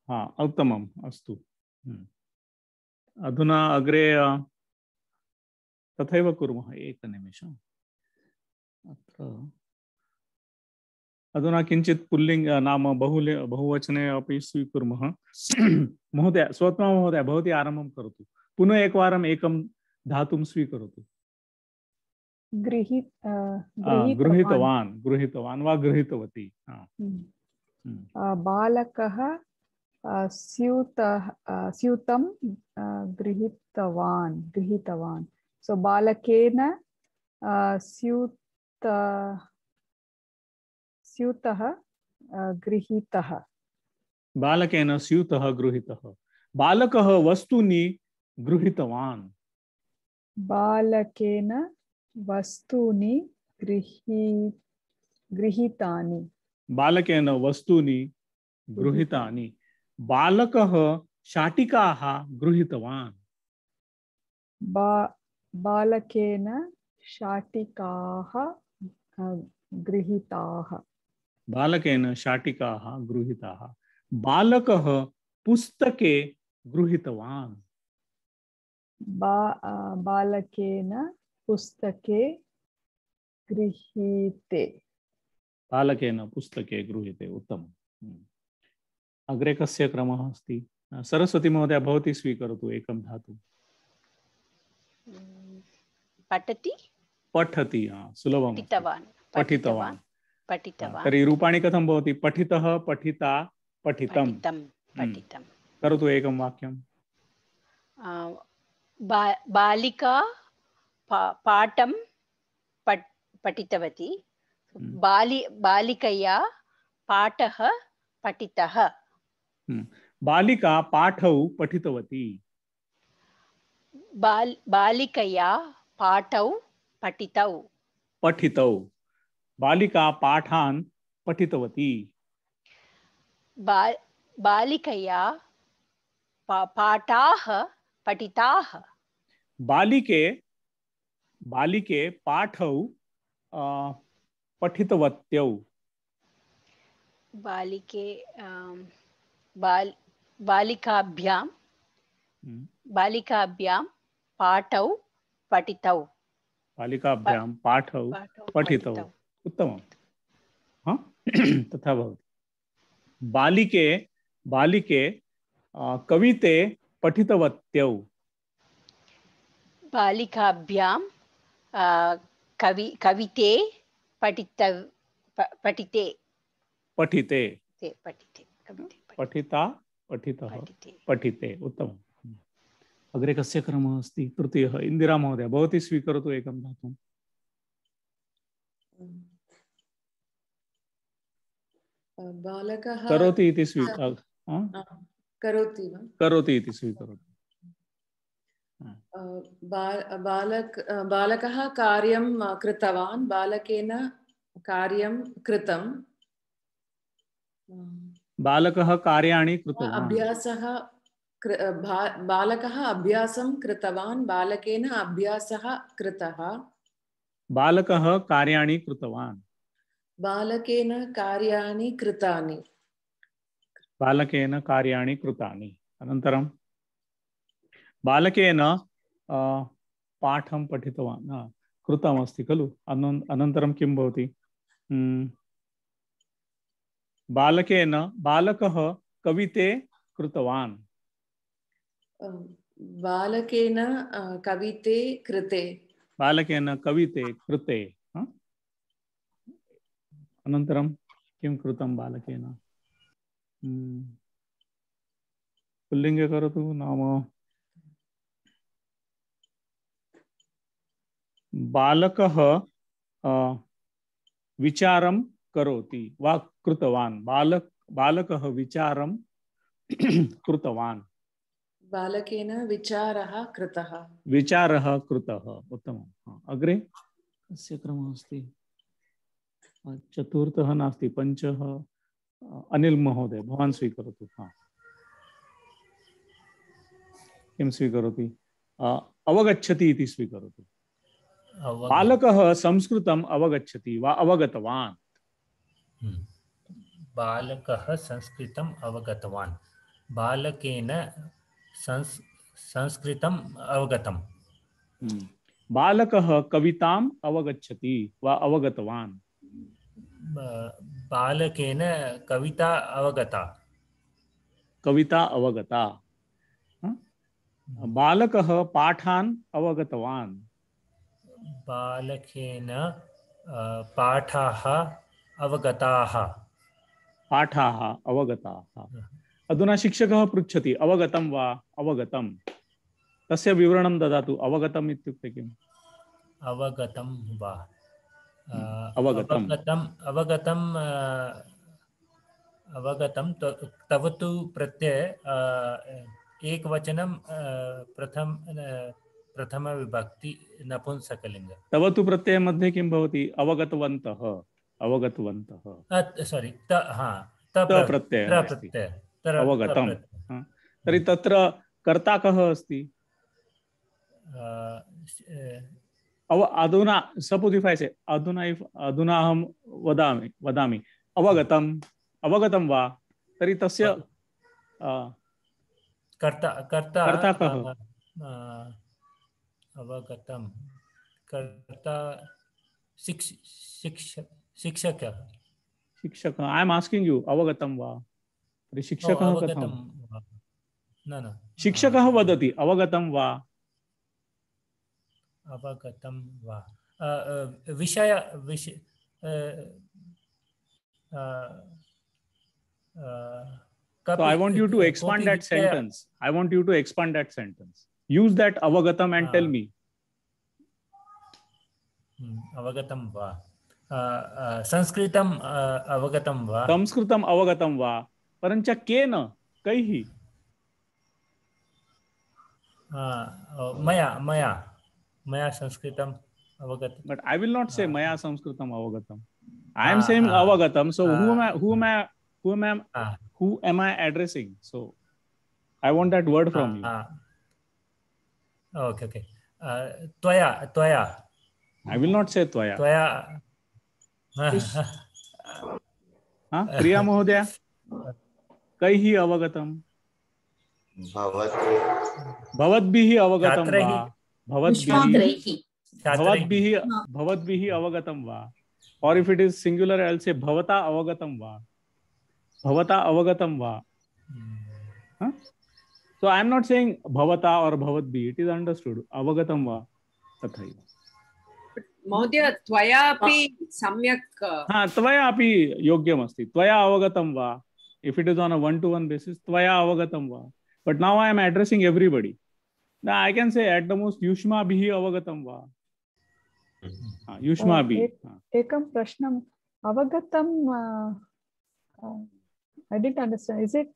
हाँ, उत्तमम्। अस्तु। अधुना अग्रे तथैव कुर्मः। एकनिमिषम्। अत्र अधुना किंचित पुल्लिंग नाम बहुवचने अपि स्वीकुर्मः। महोदय, स्वप्ना महोदय, भवती आरम्भं करोतु। पुनः एकवारम् एकं धातुं स्वीकरोतु। गृहीतवान्। गृहीतवान् वा गृहीतवती। बालकः स्यूतं गृहीतवान्। सो बालकेन स्यूतः गृहीतः। बालकेन स्यूतः गृहीतः। बालकः वस्तूनि गृहीतवान्। बालकेन वस्तूनि गृहीतानि। बालकेन वस्तूनि गृहीतानि। बालकः शाटिकाः गृहीतवान्। बालकेन शाटिकाः गृहीताः। बालकेन शाटिकाः गृहीताः। बालकः पुस्तके गृहीतवान्। बालकेन पुस्तके गृहीते। बालकेन पुस्तके गृहीते। उत्तमम्। अग्रे कस्य क्रमः अस्ति? सरस्वती महोदय, भवती स्वीकरोतु एकं धातु। पठति। पठति। सुलभम्। पठितवान्। पठितवान्। पठितवान्। तर्हि रूपाणि कथं भवति? पठितः, पठिता, पठितं। पठितं। करोतु एकं वाक्यं। बालिका पाठं पठितवती। बालिकया पाठः पठितः। बालिका पाठौ पठितवती। बालिकया पाठौ पठितौ। पठितौ। बालिका पाठान् पठितवती। बालिकया पाठाः पठिताः। बालिके पाठौ पठितवत्यौ। बालिकाभ्यां बालिकाभ्यां पाठौ पठितौ बालिकाभ्यां पाठौ पठितौ उत्तमम् हाँ तथा भवति बालिके बालिके कविते पठितवत्यौ बालिकाभ्यां कविते पठिते पठिते कविते पठिता पठितः पठिते उत्तमम् अग्रे कस्य क्रमः अस्ति तृतीयः इन्दिरा महोदय भवती स्वीकरोतु एकं धातुं बालकः करोति इति करोति इति स्वीकरोतु बालकः कार्यं कृतवान् बालकेन कार्यं कृतं बालकः कार्याणि कृतवान् अभ्यासः बालकः अभ्यासं कृतवान् बालकेन अभ्यासः कृतः बालकः कार्याणि कृतवान् बालकेन कार्याणि कृतानि बालकेन कार्याणि कृतानि अनन्तरं बालकेन पाठं पठितवान् कृतमस्ति खलु अनन्तरं किं भवति बालकेन बालकः कविते कृतवान् बालकेन कविते कृते बालकेन कविते कृते अनन्तरं किं कृतं बालकेन पुल्लिङ्गे करोतु नाम बालकः विचारं करोति वा कृतवान् बालकः विचारं कृतवान् बालकेन विचारः कृतः उत्तमम् अग्रे कस्य क्रमः अस्ति चतुर्थः नास्ति पञ्चः अनिल महोदय भवान् स्वीकरोतु किं स्वीकरोति अवगच्छति इति स्वीकरोतु बालकः संस्कृतम् अवगच्छति वा अवगतवान् बालकः संस्कृतम् अवगतवान् बालकेन संस्कृतम् अवगतम् बालकः कविताम् अवगच्छति वा अवगतवान् बालकेन कविता अवगता बालकः पाठान् अवगतवान् बालकेन पाठाः अवगताः अधुना शिक्षकः पृच्छति अवगतं वा अवगतं तस्य विवरणं ददातु अवगतम् इत्युक्ते किम् अवगतं वा अवगतं तव तु प्रत्यय एकवचनं प्रथम विभक्ति नपुंसकलिङ्ग तव तु प्रत्यय मध्ये किं भवति अवगतवन्तः सॉरी प्रत्यय अवगतं तर्हि तत्र कर्ता कः अस्ति अधुना सपोज इफ आई से अधुना अहं वदामि अवगतं वा तर्हि तस्य कर्ता कः अवगतं कर्ता शिक्षकः आई एम आस्किंग यू अवगतं वा तर्हि शिक्षकः कथं न शिक्षकः वदति अवगतं वा विषय So I want you to expand that sentence. Use that avagatam and tell me. Avagatam va. Sanskritam avagatam va. Sanskritam avagatam va. Parancha kena कैः? मया संस्कृतम् अवगतम्. But I will not say maya sanskritam avagatam. I am saying avagatam. So who am I addressing? So I want that word from you. Okay. Tvaya. I will not say tvaya. Priya Mahodaya. Kaihi avagatam. भवते भवद्भिः अवगतं छात्रैः वा भवद्भिः छात्रैः भवद्भिः अवगतं वा or if it is singular I'll say bhavata avagatam va huh? So I am not saying bhavata or bhavatbhi, it is understood avagatam va tathaiva महोदय त्वयापि सम्यक् ha tvaya api yogyam asti tvaya avagatam va if it is on a one to one basis tvaya avagatam va but now I am addressing everybody. Now I can say at the most yushma bihi avagatam va Yushma भी एकं प्रश्नम् अवगतम् I didn't understand. Is it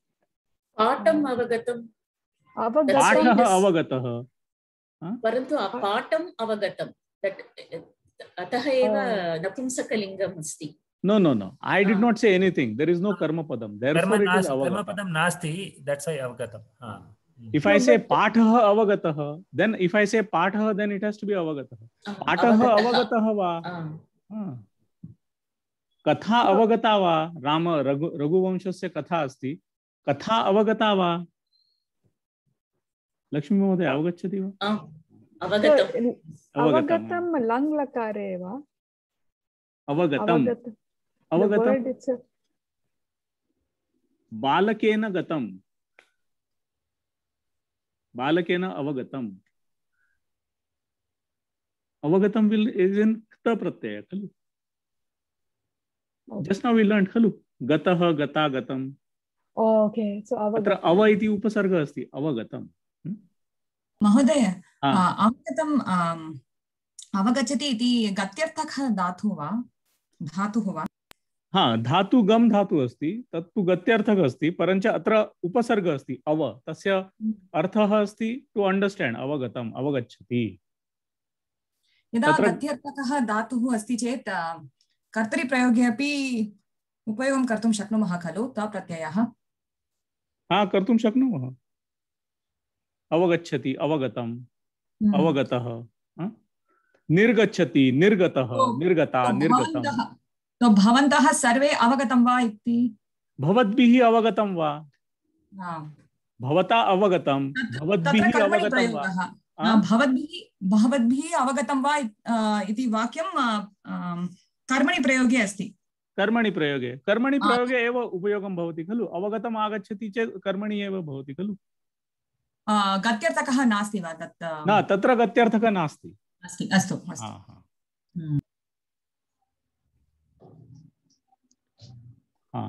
पाठम् अवगतम् पाठः अवगतः परन्तु पाठम् अवगतं अतः एव नपुंसकलिङ्गम् अस्ति. No, I did not say anything. There is no karma padam. Therefore it is avagata. Karma padam nasti, that's why avagatam. If I say pathah avagatah, then if I say pathah, then it has to be avagatah. Pathah avagatah va. Katha avagata va. Rama Raghuvamshasya katha asti. Katha avagata va. Lakshmi Mahoday avagachati va. Avagatam lang lakare va. Avagatam. Avagatam. Balakena gatam. Balakena avagatam. Avagatam will is in kta pratyaya. Just now we learned khalu. Gataha gata gatam. Oh, okay. So avagatam. Atra ava iti upasarga asti. Avagatam. महोदय अवगतम् अवगच्छति इति गत्यर्थकः धातुः वा धातुः वा हाँ धातु गम धातु अस्ति तत्तु गत्यर्थक अस्ति परंच अत्र उपसर्ग अस्ति अव तस्य अर्थः अस्ति टू अंडरस्टैंड अवगतम् अवगच्छति यदा गत्यर्थकः धातुः अस्ति चेत् कर्तरिप्रयोगे अपि उपयोगं कर्तुं शक्नुमः खलु ता प्रत्ययः हाँ कर्तुं शक्नुमः अवगच्छति अवगतम् अवगतः निर्गच्छति निर्गतः निर्गता निर्गतम् तो भवन्तः सर्वे अवगतं वा इति भवद्भिः अवगतं वा भवता अवगतं भवद्भिः अवगतं वा भवद्भिः अवगतं वा इति वाक्यं कर्मणि प्रयोगे अस्ति कर्मणि प्रयोगे एव उपयोगं भवति खलु अवगतम् आगच्छति चेत् कर्मणि एव भवति खलु गत्यर्थकः नास्ति वा तत् न तत्र गत्यर्थकः नास्ति अस्ति अस्तु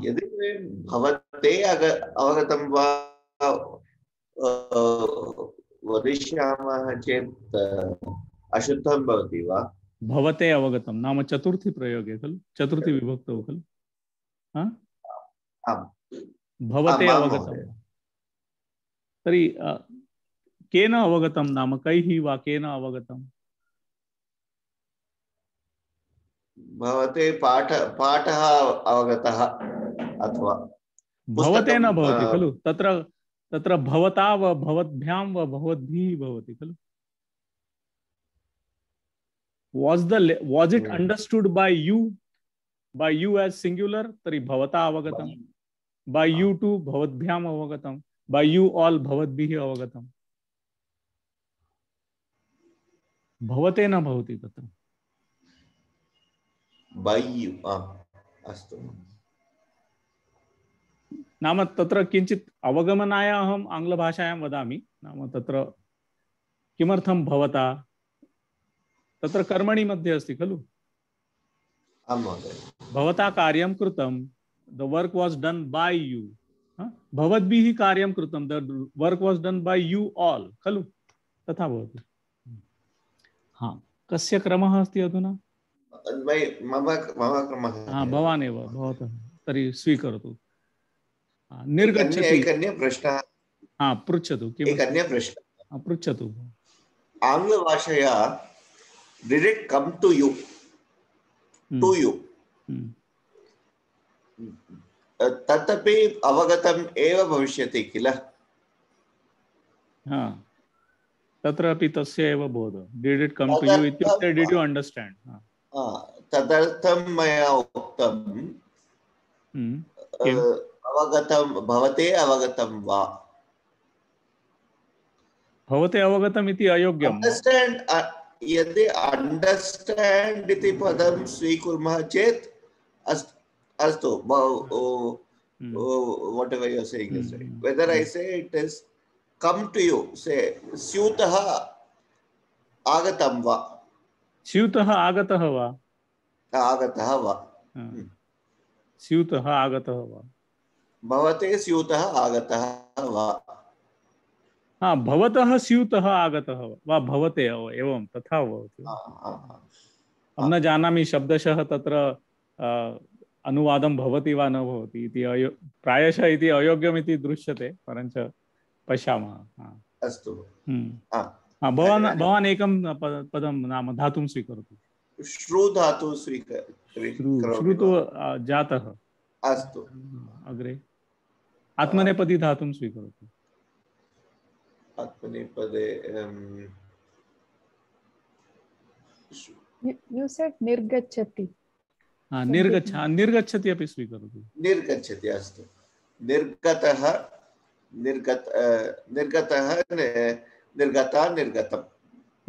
यदि भवते अवगतं वा वदिष्यामः चेत् अशुद्धं भवति वा भवते अवगतं नाम चतुर्थी प्रयोगे खलु चतुर्थी विभक्तौ खलु भवते अवगतं तर्हि केन अवगतं नाम कैः वा केन अवगतं भवते पाठः अवगतः अथवा भवते न भवति खलु तत्र भवता वा भवद्भ्यां वा भवद्भिः भवति खलु was it understood by you as singular तर्हि भवता अवगतं by you too भवद्भ्याम् अवगतं by you all भवद्भिः अवगतं भवते न भवति तत्र by you अस्तु नाम तत्र किंचित अवगमनाय अहम् आङ्ग्लभाषायां वदामि नाम तत्र किमर्थं भवता तत्र कर्मणि मध्ये अस्ति खलु भवता कार्यं कृतं the work was done by you भवद्भिः कार्यं कृतं the work was done by you all खलु तथा भवति हाँ कस्य क्रमः अस्ति अधुना मम क्रमः हाँ भवान् एव भवतः तर्हि स्वीकरोतु निर्गच्छति एकन्य प्रश्नः हाँ पृच्छतु किम् एकन्य प्रश्नः पृच्छतु आङ्ग्लभाषया did it come to you तदपि अवगतम् एव भविष्यति किल हाँ तत्र अपि तस्य एव बोध did it come to you इत्युक्ते did you understand तदर्थं मया उक्तं अवगतं भवते अवगतं वा भवते अवगतम् इति अयोग्यम्। अंडरस्टैंड यदि अंडरस्टैंड इति पदं स्वीकुर्मः चेत् अस्तु whatever you are saying is right. Whether I say it is come to you, say स्यूतः आगतं वा, स्यूतः आगतः वा, आगतः वा, स्यूतः आगतः वा, भवते स्यूतः आगतः वा, हाँ भवतः स्यूतः आगतः वा भवते एवं तथा भवति। अहं न जानामि शब्दशः तत्र अनुवादं भवति वा न भवति इति प्रायशः इति अयोग्यमिति दृश्यते, परञ्च पश्यामः। अस्तु। भवान् एकं पदं नाम धातुं स्वीकरोतु। श्रु धातु श्रु तु जातः। अस्तु। अग्रे आत्मनेपदी धातुं स्वीकरोतु। आत्मनेपदे You said निर्गच्छति। निर्गच्छति अपि स्वीकरोतु। निर्गच्छति अस्तु। निर्गतः निर्गतः निर्गता निर्गतम्।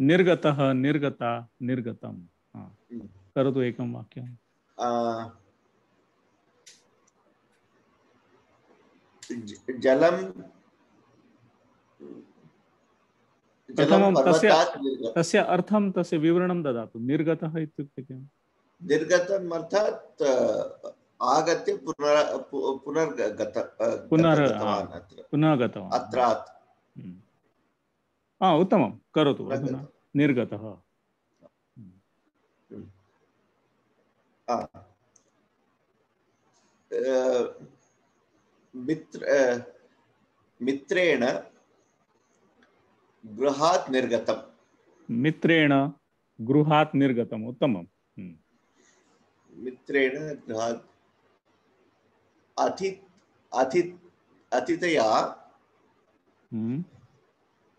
निर्गतः निर्गता निर्गतम्। करोतु एकं वाक्यं। जलं तस्य अर्थं तस्य विवरणं ददातु। निर्गतः इत्युक्ते किम्? निर्गतम् अर्थात् आगत्य पुनः गतवान् अत्रात्। उत्तमं करोतु अधुना। निर्गतः मित्रेण गृहात् निर्गतम्। मित्रेण गृहात् निर्गतम्। उत्तमं। मित्रेण गृहात्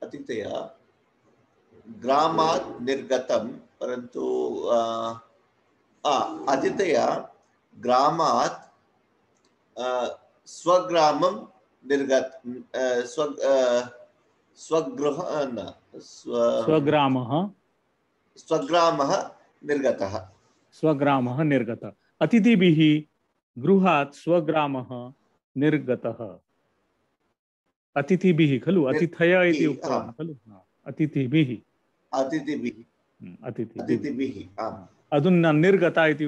अतिथया ग्रामात् निर्गतं, परन्तु अतिथया ग्रामात् स्वग्रामं स्वग्रामः निर्गतः। स्वग्रामः निर्गतः। अतिथिभिः गृहात् स्वग्रामः निर्गतः। अतिथिभिः खलु, अतिथय इति उक्तवान् खलु। अतिथिभिः अधुना निर्गता इति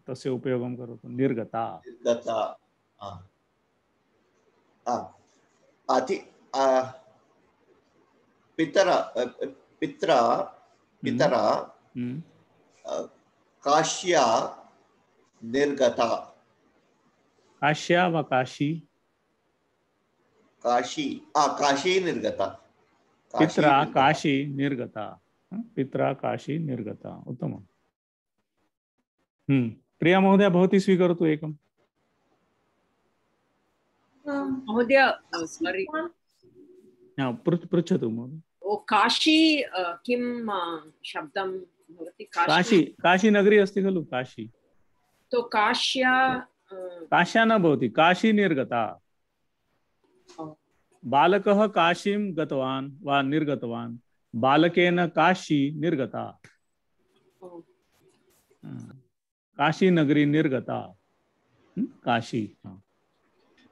तस्य उपयोगं करोतु। निर्गता। पितरा काश्या निर्गता। काश्या वा काशी? काशी निर्गता। पित्रा काशी निर्गता। पित्रा काशी निर्गता। उत्तमम्। प्रिया महोदय भवती स्वीकरोतु एकम्। महोदय सारी पृच्छतु महोदय। काशी किं शब्दं भवति? काशी नगरी अस्ति खलु काशी। तो काश्या न भवति, काशी निर्गता। बालकः काशीं गतवान् वा निर्गतवान्, बालकेन काशी निर्गता। काशी नगरी निर्गता। काशी।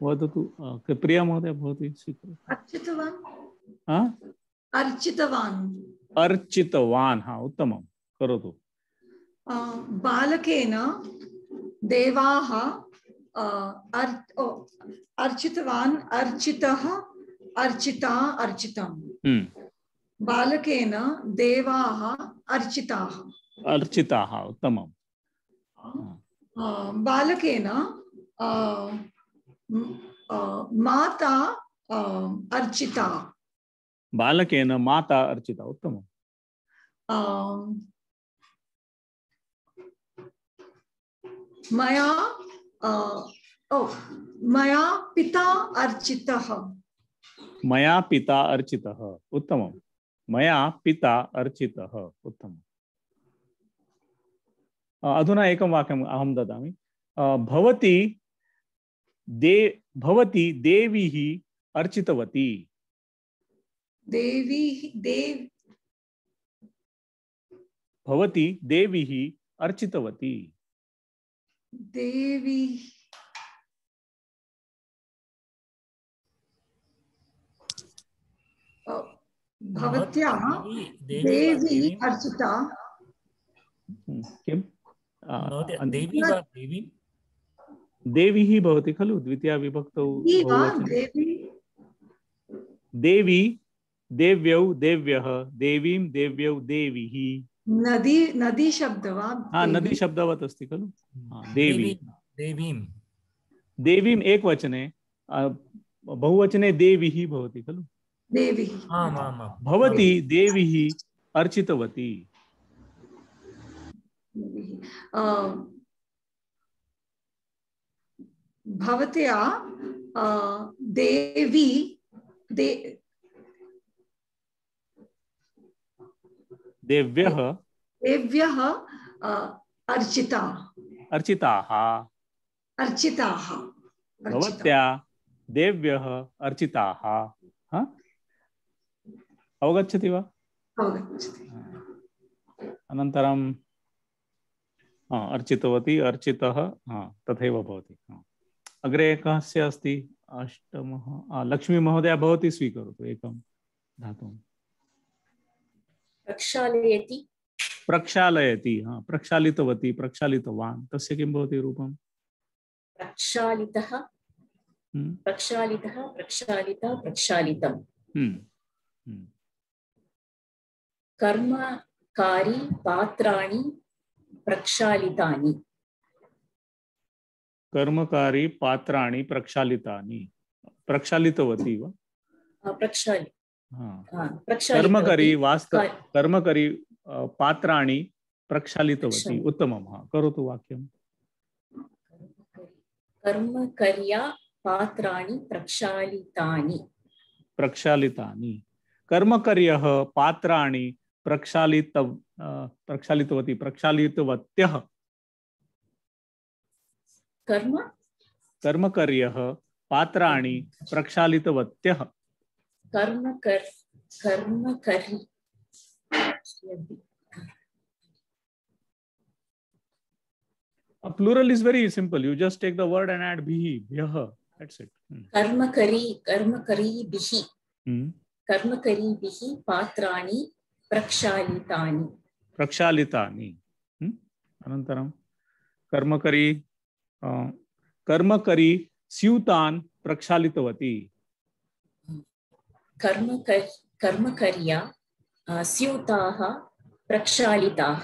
वदतु प्रिया महोदय भवती स्वीकरोतु। अर्चितवान्। हाँ उत्तमं करोतु। बालकेन देवाः अर्चितवान्, अर्चितः, अर्चिता, अर्चितम्। बालकेन देवाः अर्चिताः। अर्चिताः। उत्तमं। बालकेन माता अर्चिता। बालकेन माता अर्चिता। उत्तमम्। मया पिता अर्चितः। मया पिता अर्चितः। उत्तमं। मया पिता अर्चितः। उत्तमम्। अधुना एकं वाक्यम् अहं ददामि। भवती देवीः अर्चितवती। देवी देव भवती देवीः अर्चितवती। देवी भवत्या देवी अर्चिता किं देवी वा देवी देवीः भवति खलु द्वितीया विभक्तौ बहुवचने। देवी देव्यौ देव्यः देवीं देव्यौ देवीः। नदी नदी शब्द वा? हाँ नदी शब्दवत् अस्ति खलु। देवी देवीं देवीम् एकवचने बहुवचने देवीः भवति खलु। देवी भवती देवीः अर्चितवती। भवत्या देवी देव्यः देव्यः अर्चिता अर्चिताः। अर्चिताः भवत्या देव्यः अर्चिताः। अवगच्छति वा? अवगच्छति। अनन्तरं अर्चितवती अर्चितः तथैव भवति। अग्रे कस्य अस्ति? अष्टमः लक्ष्मी महोदया भवती स्वीकरोतु एकं धातुं। प्रक्षालयति प्रक्षालयति। प्रक्षालितवती प्रक्षालितवान् तस्य किं भवति रूपं? प्रक्षालितः प्रक्षालितः प्रक्षालिता प्रक्षालितम्। कर्मकारी पात्राणि प्रक्षालितानि। कर्मकारी पात्राणि प्रक्षालितानि। प्रक्षालितवती वा? कर्मकरी कर्मकरी पात्राणि प्रक्षालितवती। उत्तमं। करोतु वाक्यं। कर्मकर्या पात्राणि प्रक्षालितानि। प्रक्षालितानि। कर्मकर्यः पात्राणि प्रक्षालितवती प्रक्षालितवत्यः। कर्मकर्यः पात्राणि प्रक्षालितवत्यः। कर्मकरी Plural is very simple. You just take the word and add bihi, bhyah. That's it. कर्मकरी बिहि कर्मकरी बिहि पात्राणि प्रक्षालितानि। प्रक्षालितानि। अनन्तरं कर्मकरी स्यूतान् प्रक्षालितवती। कर्मकर्या स्यूताः प्रक्षालिताः।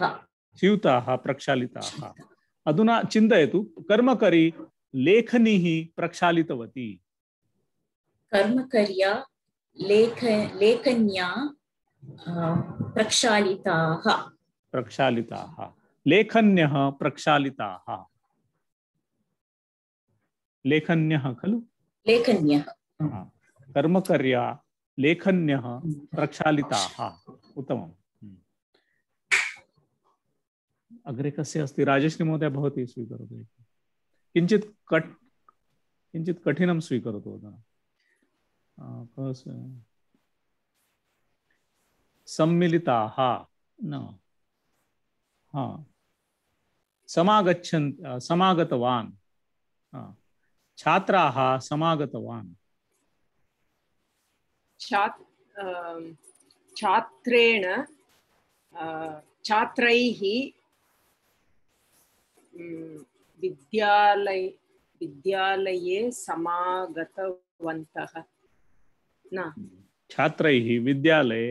स्यूताः प्रक्षालिताः। अधुना चिन्तयतु कर्मकरी लेखनीः प्रक्षालितवती। कर्मकर्या लेखन्या प्रक्षालिताः। प्रक्षालिताः। लेखन्यः प्रक्षालिताः। लेखन्यः खलु? लेखन्यः। कर्मकर्या लेखन्यः प्रक्षालिताः। उत्तमम्। अग्रे कस्य अस्ति? राजश्री महोदय भवती स्वीकरोतु। किञ्चित् कठिनं स्वीकरोतु। सम्मिलिताः न समागतवान्। छात्राः समागतवान्। छात्रेण छात्रैः विद्यालये समागतवन्तः। न छात्रैः विद्यालये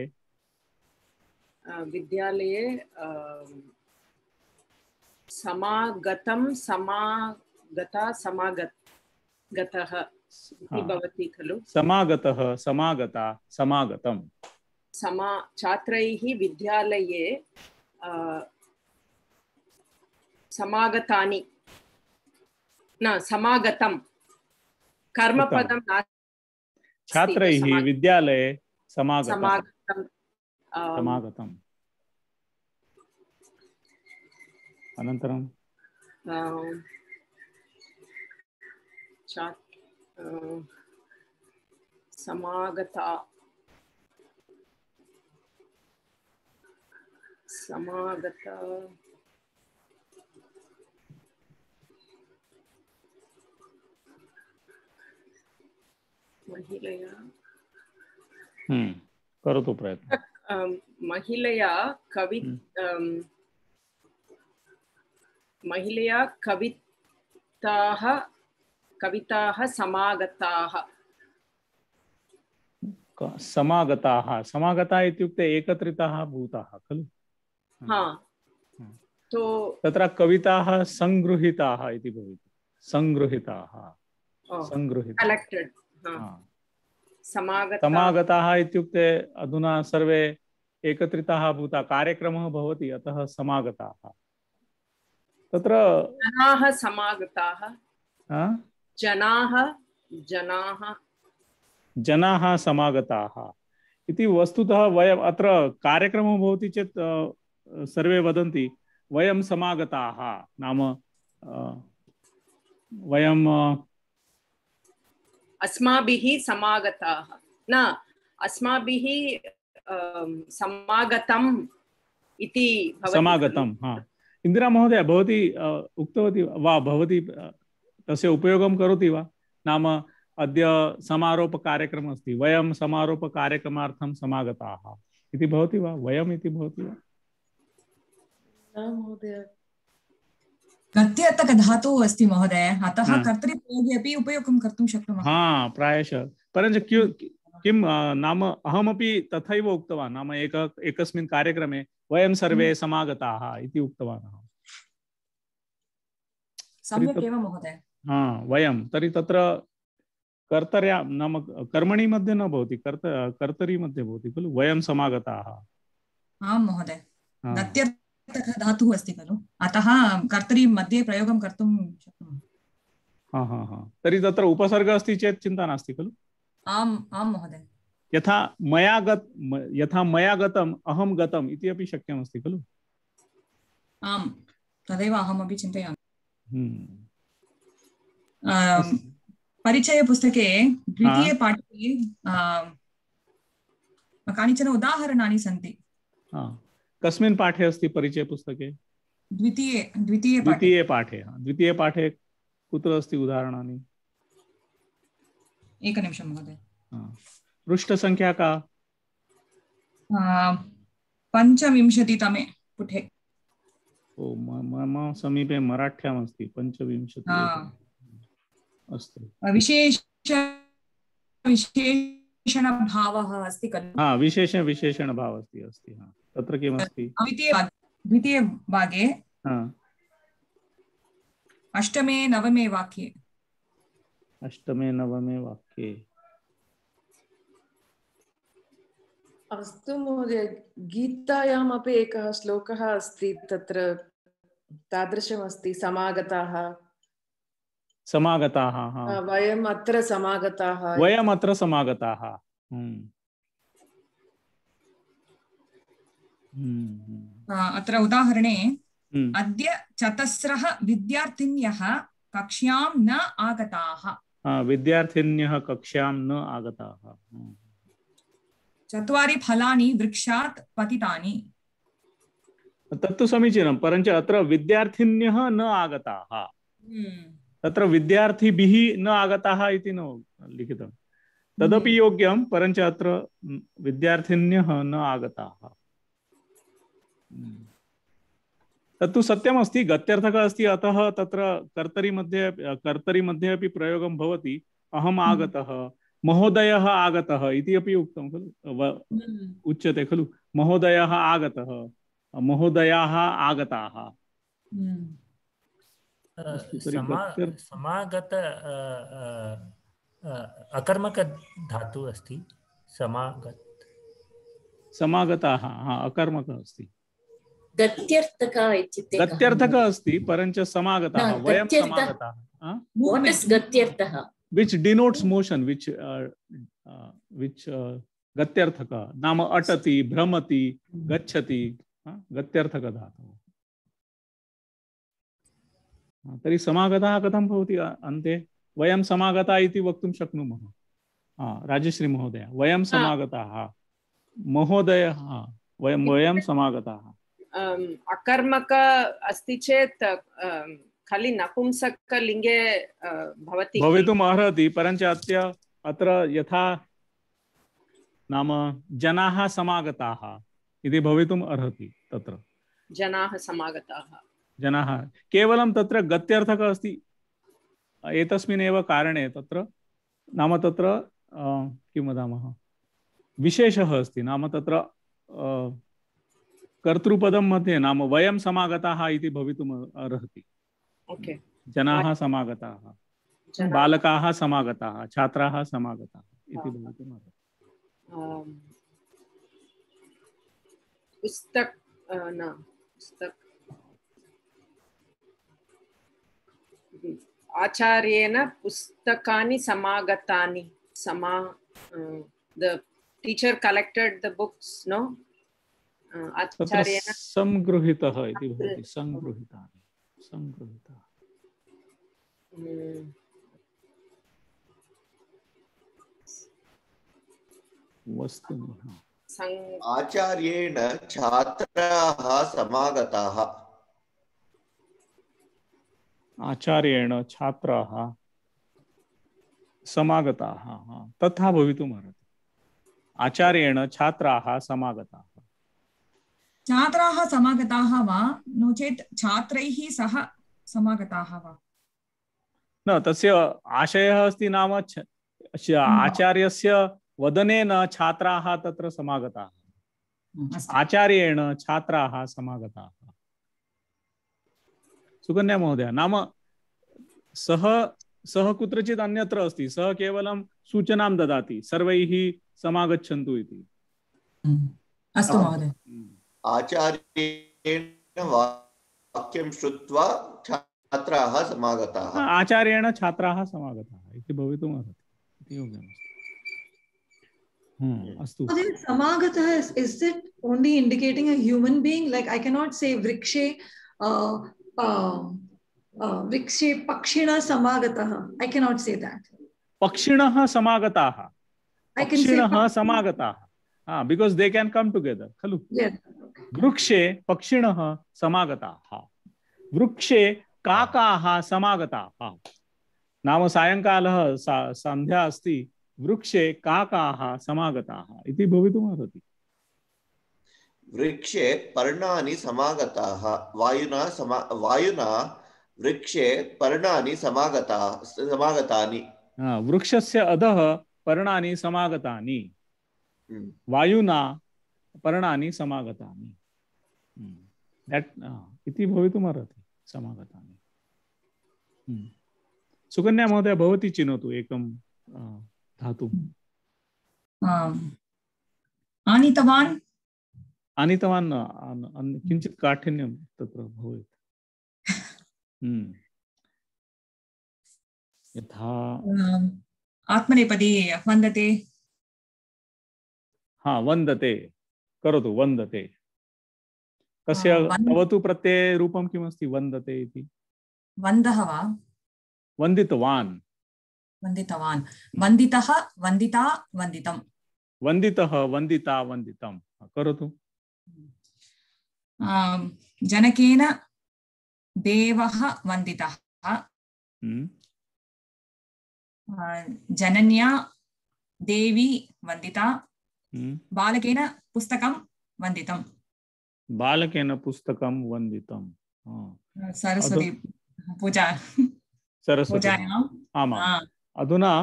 समागतं समागतः भवति खलु? समागतः समागता समागतम्। छात्रैः विद्यालये समागतानि न समागतं कर्मपदं नास्ति। छात्रैः विद्यालये समागतम्। अनन्तरं समागता समागता महिलया करोतु प्रयत्न। महिलया कविताः समागताः। समागताः समागताः इत्युक्ते एकत्रिताः भूताः खलु। तो तत्र कविताः संगृहीताः इति भवति। संगृहीताः कलेक्टेड। समागताः इत्युक्ते अधुना सर्वे एकत्रिताः भूता कार्यक्रमः भवति अतः समागताः। तत्र जनाः समागताः। जनाः समागताः इति वस्तुतः वयम् अत्र कार्यक्रमः भवति चेत् सर्वे वदन्ति वयं समागताः नाम वयं अस्माभिः समागताः न अस्माभिः समागतम् इति समागतं। इन्दिरा महोदय भवती उक्तवती वा भवती तस्य उपयोगं करोति वा नाम अद्य समारोप कार्यक्रमः अस्ति वयं समारोप कार्यक्रमार्थं समागताः इति भवति वा वयम् इति भवति वा? गत्यर्थकधातुः अस्ति महोदय अतः कर्तृप्रयोगे अपि उपयोगं कर्तुं शक्नुमः। प्रायशः परञ्च किं नाम अहमपि तथैव उक्तवान् नाम एकस्मिन् कार्यक्रमे वयं सर्वे समागताः इति उक्तवान् अहं। सम्यक् एव महोदय। वयं तर्हि तत्र कर्तर्या नाम कर्मणि मध्ये न भवति कर्तरि मध्ये भवति खलु वयं समागताः। आं महोदय गत्यर्थकधातुः अस्ति खलु अतः कर्तरि मध्ये प्रयोगं कर्तुं शक्नुमः। तर्हि तत्र उपसर्गः अस्ति चेत् चिन्ता नास्ति खलु। आम् आं महोदय। यथा मया गतम् अहं गतम् इति अपि शक्यमस्ति खलु। आं तदेव अहमपि चिन्तयामि। परिचयपुस्तके द्वितीये पाठे कानिचन उदाहरणानि सन्ति। कस्मिन् पाठे अस्ति परिचयपुस्तके? द्वितीये पाठे कुत्र अस्ति उदाहरणानि? एकनिमिषं महोदय। पृष्ठसङ्ख्या का? 25तमे पुटे। मम समीपे मराठ्याम् अस्ति 25 अस्तु। विशेषणभावः अस्ति खलु। विशेषणभावः अस्ति तत्र किमस्ति? द्वितीये भागे अष्टमे नवमे वाक्ये अस्तु महोदय गीतायाम् अपि एकः श्लोकः अस्ति तत्र तादृशमस्ति समागताः वयम् अत्र समागताः अत्र उदाहरणे अद्य चतस्रः विद्यार्थिन्यः कक्ष्यां न आगताः। विद्यार्थिन्यः कक्ष्यां न आगताः। 4 फलानि वृक्षात् पतितानि। तत्तु समीचीनं परञ्च अत्र विद्यार्थिन्यः न आगताः तत्र विद्यार्थिभिः न आगताः इति न लिखितं तदपि योग्यं परञ्च अत्र विद्यार्थिन्यः न आगताः। तत्तु सत्यमस्ति गत्यर्थकः अस्ति अतः तत्र कर्तरि मध्ये अपि प्रयोगं भवति। अहम् आगतः महोदयः आगतः इति अपि उक्तं खलु उच्यते खलु महोदयः आगतः महोदयाः आगताः। समागत अकर्मक धातु अस्ति समागताः अकर्मकः अस्ति। गत्यर्थकः अस्ति परञ्च समागताः वयं समागताः। What is गत्यर्थः? Which denotes motion, which गत्यर्थकः नाम अटति भ्रमति गच्छति गत्यर्थकः धातुः। तर्हि समागताः कथं भवति अन्ते? वयं समागता इति वक्तुं शक्नुमः। राजश्री महोदय वयं समागताः महोदयः वयं समागताः। अकर्मक अस्ति चेत् खाली नपुंसकलिङ्गे भवति भवितुम् अर्हति, परञ्च अत्र यथा नाम जनाः समागताः इति भवितुम् अर्हति। तत्र जनाः समागताः, जनाः केवलं तत्र गत्यर्थकः अस्ति। एतस्मिन्नेव कारणे तत्र नाम तत्र किं वदामः, विशेषः अस्ति। नाम तत्र कर्तृपदं मध्ये नाम वयं समागताः इति भवितुम् अर्हति। ओके, जनाः समागताः, बालकाः समागताः, छात्राः समागताः इति भवितुम् अर्हति। पुस्तक न पुस्तक आचार्येण पुस्तकानि समागतानि the teacher collected the books, no? आचार्येण संगृहीतः इति भवति। संगृहीतानि, संगृहीतः वस्तुनि। आचार्येण छात्राः समागताः। आचार्येण छात्राः समागताः, तथा भवितुम् अर्हति। आचार्येण छात्राः समागताः। छात्राः समागताः वा नो चेत् छात्रैः सह समागताः वा? न, तस्य आशयः अस्ति नाम आचार्यस्य वदनेन छात्राः तत्र समागताः, आचार्येण छात्राः समागताः। सुकन्या महोदय, नाम सः कुत्रचित् अन्यत्र अस्ति, सः केवलं सूचनां ददाति सर्वैः समागच्छन्तु इति। अस्तु महोदय। आचार्येण वाक्यं श्रुत्वा छात्राः समागताः। आचार्येण छात्राः समागताः इति भवितुम् अर्हति। योग्यमस्ति। अस्तु। Samagatah, is it only indicating a human being? Like I cannot say vrikshe vrikshe pakshina samagatah. I cannot say that. Pakshinah samagataah. I can say Pakshinah samagataah. Because they can come together. Khalu? Yes. Vrikshe pakshinah samagataah. Vrikshe काकाः समागताः। नाम सायंकालः संध्या अस्ति, वृक्षे काकाः समागताः इति भवितुम् अर्हति। वृक्षे पर्णानि समागताः। वायुना वृक्षे पर्णानि समागतानि। वृक्षस्य अधः पर्णानि समागतानि, वायुना पर्णानि समागतानि इति भवितुम् अर्हति। समागतानि। सुकन्या महोदय, भवती चिनोतु एकं धातु। आनीतवान्। आनीतवान् किञ्चित् काठिन्यं तत्र भवेत्। यथा आत्मनेपदी वन्दते। हाँ, वन्दते करोतु। वन्दते कस्य भवतु प्रत्यये रूपं किमस्ति? वन्दते इति। वन्दः वा? वन्दितवान्। वन्दितवान्। वन्दितः, वन्दिता, वन्दितम्। वन्दितः, वन्दिता, वन्दितं करोतु। जनकेन देवः वन्दितः। जनन्या देवी वन्दिता। बालकेन पुस्तकं वन्दितम्। बालकेन पुस्तकं वन्दितं। सरस्वती पूजा। सरस्वती। आमां। अधुना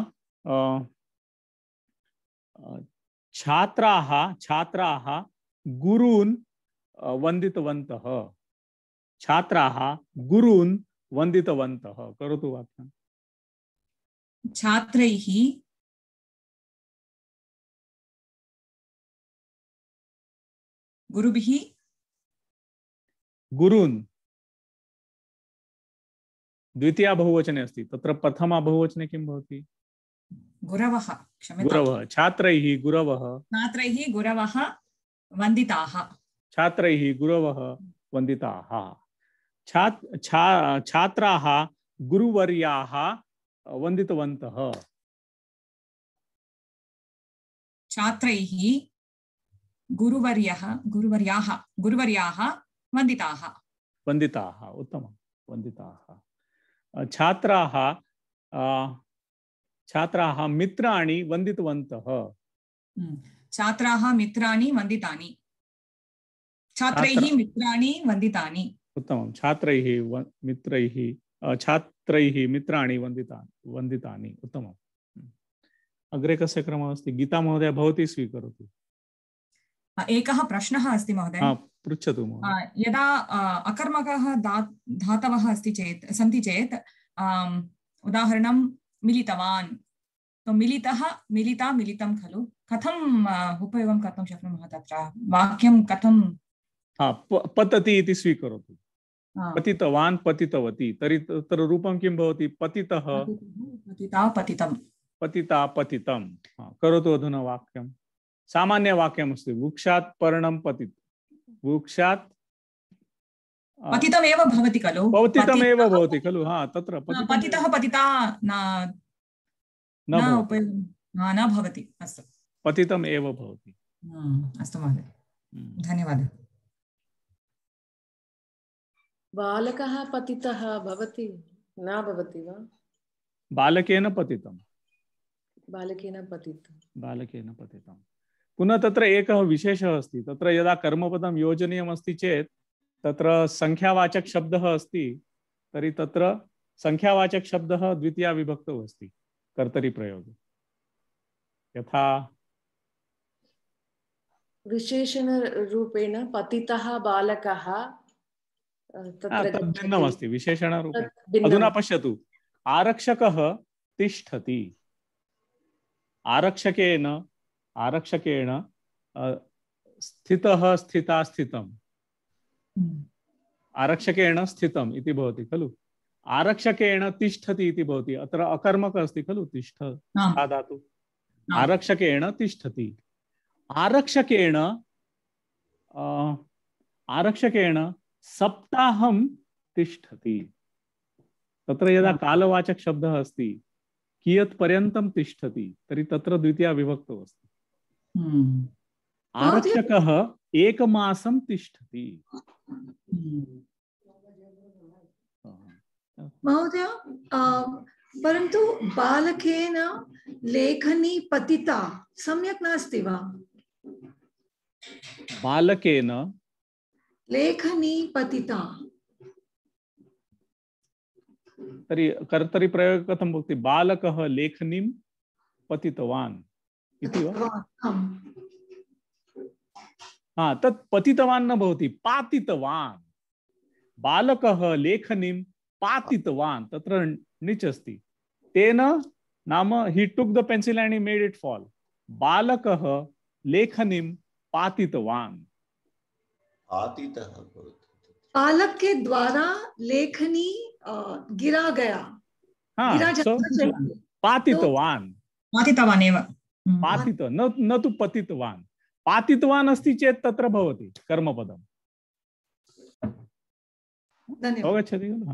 छात्राः गुरून् वन्दितवन्तः। छात्राः गुरून् वन्दितवन्तः करोतु वाक्यं। छात्रैः गुरुभिः गुरून् द्वितीया बहुवचने अस्ति, तत्र प्रथमा बहुवचने किं भवति? गुरवः। क्षम्यताम्। गुरवः। छात्रैः गुरवः। छात्रैः गुरवः वन्दिताः। छात्रैः गुरवः वन्दिताः। छात्राः गुरुवर्याः वन्दितवन्तः। छात्रैः गुरुवर्याः वन्दिताः। वन्दिताः, उत्तमं, वन्दिताः। छात्राः छात्राः मित्राणि वन्दितवन्तः। छात्राः मित्राणि वन्दितानि। छात्रैः मित्राणि वन्दितानि। उत्तमं, छात्रैः मित्रैः छात्रैः मित्राणि वन्दितानि, उत्तमम्। अग्रे कस्य क्रमः अस्ति? गीता महोदय भवती स्वीकरोतु। एकः प्रश्नः अस्ति महोदय। पृच्छतु महोदय। यदा अकर्मकः धातवः सन्ति चेत् उदाहरणं मिलितवान्, मिलितः मिलिता मिलितं खलु, कथम् उपयोगं कर्तुं शक्नुमः? तत्र वाक्यं कथं? पतति इति स्वीकरोतु। पतितवान् पतितवती, तर्हि तत्र रूपं किं भवति? पतितः पतिता पतितं, पतिता पतितं। करोतु अधुना वाक्यं। सामान्यवाक्यमस्ति, वृक्षात् पर्णं पतित। वृक्षात् पतितमेव भवति खलु, पतितमेव भवति खलु। तत्र पतितः पतिता न भवति। अस्तु, पतितम् एव भवति। अस्तु महोदय, धन्यवादः। बालकः पतितः भवति न भवति वा? बालकेन पतितं। बालकेन पतितं। बालकेन पतितं। पुनः तत्र एकः विशेषः अस्ति। तत्र यदा कर्मपदं योजनीयमस्ति चेत् तत्र संख्यावाचक शब्दः अस्ति, तर्हि तत्र संख्यावाचक शब्दः द्वितीया विभक्तौ अस्ति कर्तरि प्रयोगे। यथा विशेषणरूपेण पतितः बालकः भिन्नमस्ति विशेषणरूपेण। अधुना पश्यतु, आरक्षकः तिष्ठति। आरक्षकेन स्थितः स्थिता स्थितम्। आरक्षकेण स्थितम् इति भवति खलु। आरक्षकेण तिष्ठति इति भवति। अत्र अकर्मक अस्ति खलु, तिष्ठ धातु। आरक्षकेण तिष्ठति। आरक्षकेण सप्ताहं तिष्ठति। तत्र यदा कालवाचक शब्दः अस्ति, कियत् पर्यन्तं तिष्ठति, तर्हि तत्र द्वितीया विभक्तौ अस्ति। आरक्षकः एकमासं तिष्ठति। महोदय, परन्तु बालकेन लेखनी पतिता सम्यक् नास्ति वा? बालकेन लेखनी पतिता, तर्हि कर्तरि प्रयोग कथं भवति? बालकः लेखनीं पतितवान् इति वा? तत् पतितवान् न भवति, पातितवान्। बालकः लेखनीं पातितवान्, तत्र णिच् अस्ति। तेन नाम he took the pencil and he made it fall. बालकः लेखनीं पातितवान्। बालक के द्वारा लेखनी गिरा गया। पातितवान्। पातितवान् एव। पातित न तु पतितवान्। पातितवान् अस्ति चेत् तत्र भवति कर्मपदम्। अवगच्छति खलु?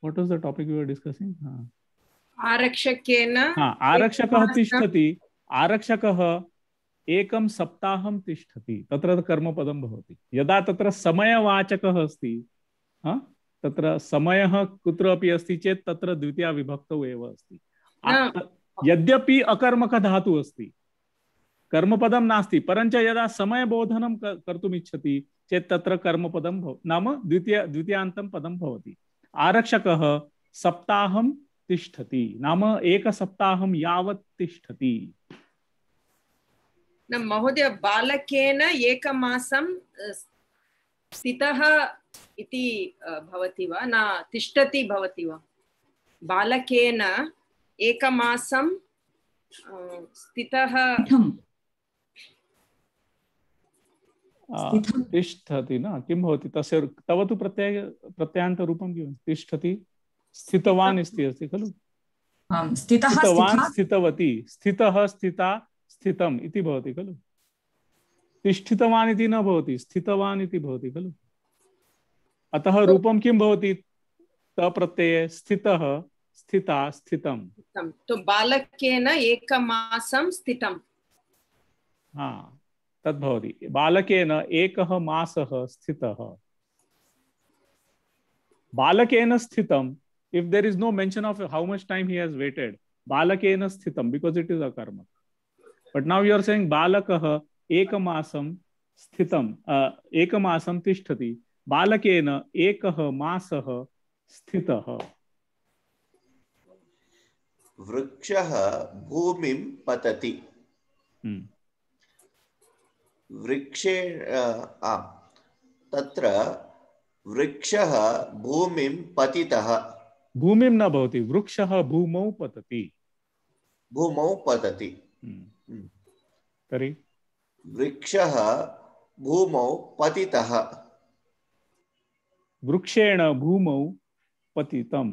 What was the topic we were discussing? आरक्षकेन आरक्षकः तिष्ठति। आरक्षकः एकं सप्ताहं तिष्ठति, तत्र कर्मपदं भवति। यदा तत्र समयवाचकः अस्ति, तत्र समयः कुत्रापि अस्ति चेत् तत्र द्वितीया विभक्तौ एव अस्ति। यद्यपि अकर्मक धातु अस्ति, कर्मपदं नास्ति, परञ्च यदा समयबोधनं कर्तुम् इच्छति चेत् तत्र कर्मपदं नाम द्वितीयान्तं पदं भवति। आरक्षकः सप्ताहं तिष्ठति नाम एकसप्ताहं यावत् तिष्ठति। न महोदय, बालकेन एकमासं स्थितः इति भवति वा? न तिष्ठति भवति वा? बालकेन एकमासं स्थितः तिष्ठति न, किं भवति तस्य? तव तु प्रत्ययान्तरूपं किं? तिष्ठति, स्थितवान् इति अस्ति खलु। स्थितवान् स्थितवती, स्थितः स्थिता स्थितम् इति भवति खलु। तिष्ठितवान् इति न भवति, स्थितवान् इति भवति खलु। अतः रूपं किं भवति? तप्रत्यये स्थितः स्थिता स्थितम्। तो बालकेन एकमासं स्थितम्। हाँ तद्भवति बालकेन एकः मासः स्थितः बालकेन स्थितम if there is no mention of how much time he has waited balakena sthitam because it is a karma but now you are saying balakah ekamasam sthitam ekamasam tishtati balakena ekah masah स्थितः वृक्षः भूमिं पतति वृक्षे तत्र वृक्षः भूमिं पतितः भूमिं न भवति वृक्षः भूमौ पतति भूमौ पतति तर्हि वृक्षः भूमौ पतितः वृक्षेण भूमौ पतितम्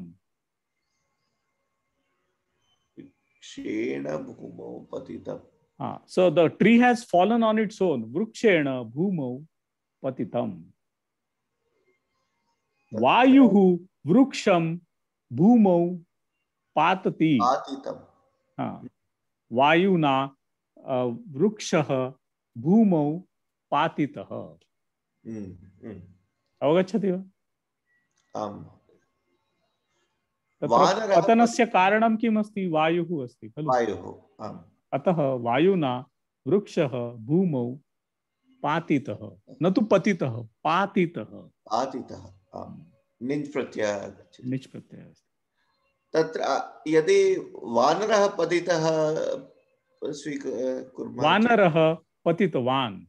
वृक्षेण भूमौ पतितम् so the tree has fallen on its own वृक्षेण भूमौ पतितम् वायुः वृक्षं भूमौ पातति वायुना वृक्षः भूमौ पातितः अवगच्छति वा आम् तत्र पतनस्य कारणं किम् अस्ति वायुः अस्ति खलु वायुः आम् अतः वायुना वृक्षः भूमौ पातितः न तु पतितः पातितः पातितः आम् निञ् प्रत्ययः निच् प्रत्ययः अस्ति तत्र यदि वानरः पतितः स्वीकुर्मः वानरः पतितवान्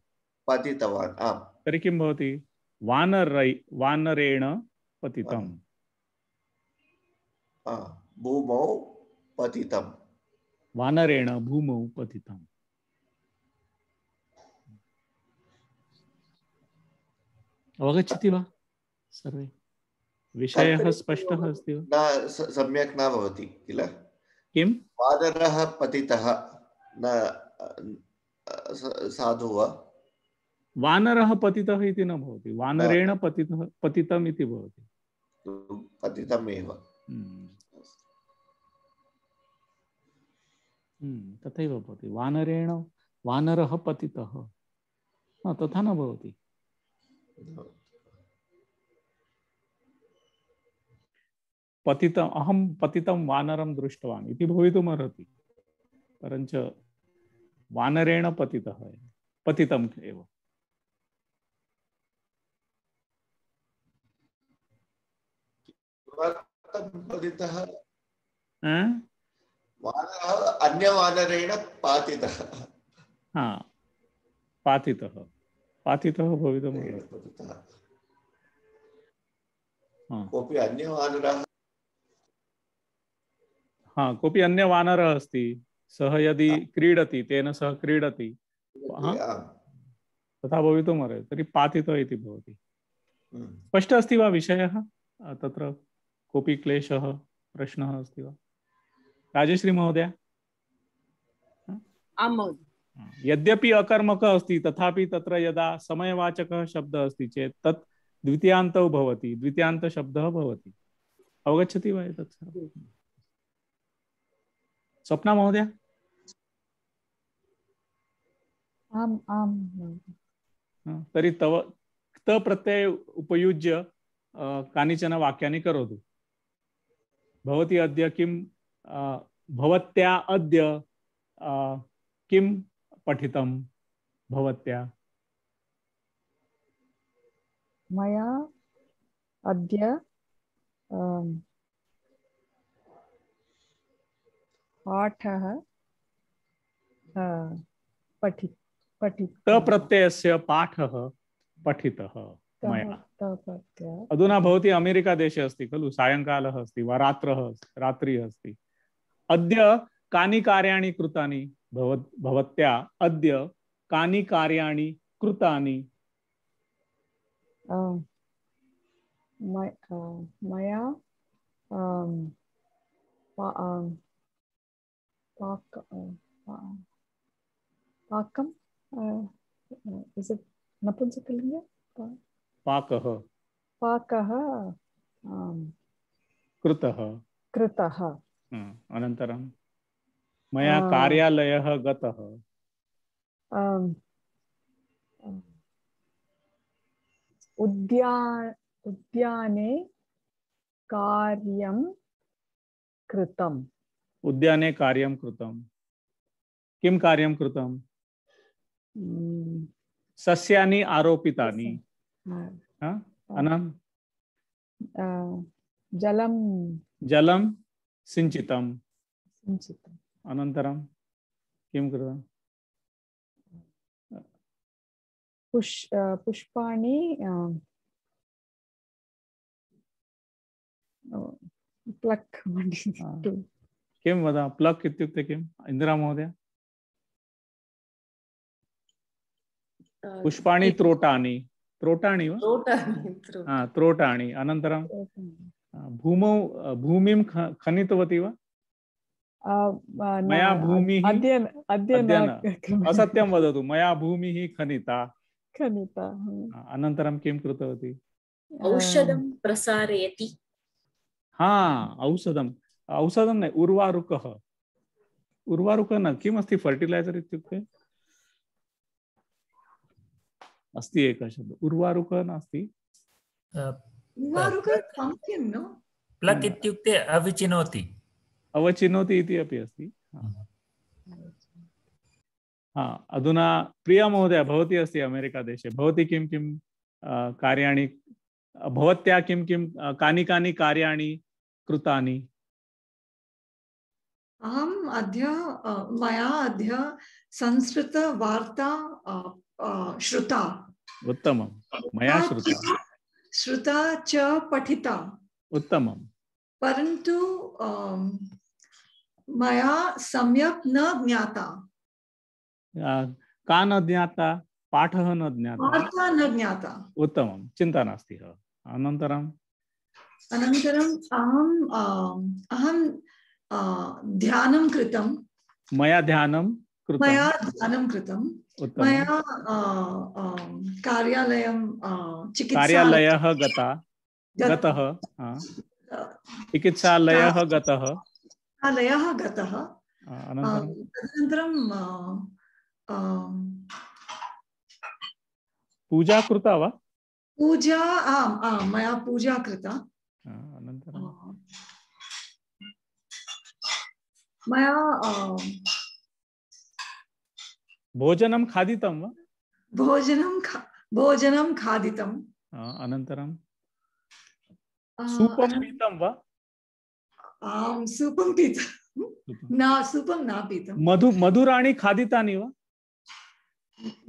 पतितवान् आम् तर्हि किं भवति वानरेण पतितम् भूमौ पतितम् वानरेण भूमौ पतितम् अवगच्छति वा सर्वे विषयः स्पष्टः अस्ति वा न सम्यक् न भवति किल किं वानरः पतितः न साधु वा वानरः पतितः इति न भवति वानरेण पतितम् इति भवति पतितमेव तथैव भवति वानरेण वानरः पतितः तथा न भवति पतितम् अहं पतितं वानरं दृष्टवान् इति भवितुम् अर्हति परञ्च वानरेण पतितः पतितम् एव पतितः वानरः अन्यवानरेण पातितः पातितः पातितः भवितुम् कोऽपि अन्यवानरः कोऽपि अन्यवानरः अस्ति सः यदि क्रीडति तेन सह क्रीडति तथा भवितुम् अर्हति तर्हि पातितः इति भवति स्पष्ट अस्ति वा विषयः तत्र कोऽपि क्लेशः प्रश्नः अस्ति वा राजश्री महोदय आं महोदय यद्यपि अकर्मकः अस्ति तथापि तत्र यदा समयवाचकः शब्दः अस्ति चेत् तत् द्वितीयान्तौ भवति द्वितीयान्तशब्दः भवति अवगच्छति वा एतत् स्वप्ना महोदय आम् आम् तर्हि तव त प्रत्यय उपयुज्य कानिचन वाक्यानि करोतु भवती अद्य किं भवत्या अद्य किं पठितं भवत्या मया अद्य पाठः पठितः प्रत्ययस्य पाठः पठितः मया अधुना भवती अमेरिका देशे अस्ति खलु सायंकालः अस्ति वा रात्रिः अस्ति अद्य कानि कार्याणि कृतानि भवत्या अद्य कानि कार्याणि कृतानि मया पाकं is it नपुंसकलिङ्ग पाकः कृतः अनन्तरं मया कार्यालयः गतः उद्याने कार्यं कृतम्. उद्याने कार्यं कृतं. किं कार्यं कृतं? सस्यानि आरोपितानि. जलं सिञ्चितं. अनन्तरं किं कृतं? पुष्पाणि प्लक्. किं वद? प्लक् इत्युक्ते किम्? इन्दिरा महोदय? पुष्पाणि त्रोटानि. त्रोटानि वा? त्रोटानि. अनन्तरं भूमिं खनितवती वा? मया भूमिः असत्यं वदतु. मया भूमिः खनिता. अनन्तरं किं कृतवती? औषधं प्रसारयति. औषधं न, उर्वारुकः. उर्वारुकः न, किमस्ति? फर्टिलैजर् इत्युक्ते अस्ति एकः शब्दः. उर्वारुकः नास्ति. प्लक् इत्युक्ते अविचिनोति. अवचिनोति इति अपि अस्ति. अधुना प्रिया महोदय, भवती अस्ति अमेरिकादेशे. भवती किं किं कार्याणि, भवत्या किं किं कानि कार्याणि कृतानि? अहम् मया अद्य संस्कृतवार्ता श्रुता. उत्तमं. मया श्रुता च पठिता. उत्तमं. परन्तु मया सम्यक् न ज्ञाता. का न ज्ञाता? पाठः न ज्ञाता. वार्ता न ज्ञाता. उत्तमं, चिन्ता नास्ति. अनन्तरम् अहं ध्यानं कृतं. मया ध्यानं कृतं. मया कार्यालयं कार्यालयः गतः. चिकित्सालयः गतः. अनन्तरं पूजा कृता वा? पूजा, मया पूजा कृता. अनन्तरं मया भोजनं खादितं वा? भोजनं खादितं. अनन्तरं सूपं पीतं वा? सूपं पीतं. सूपं न पीतं. मधुराणि खादितानि वा?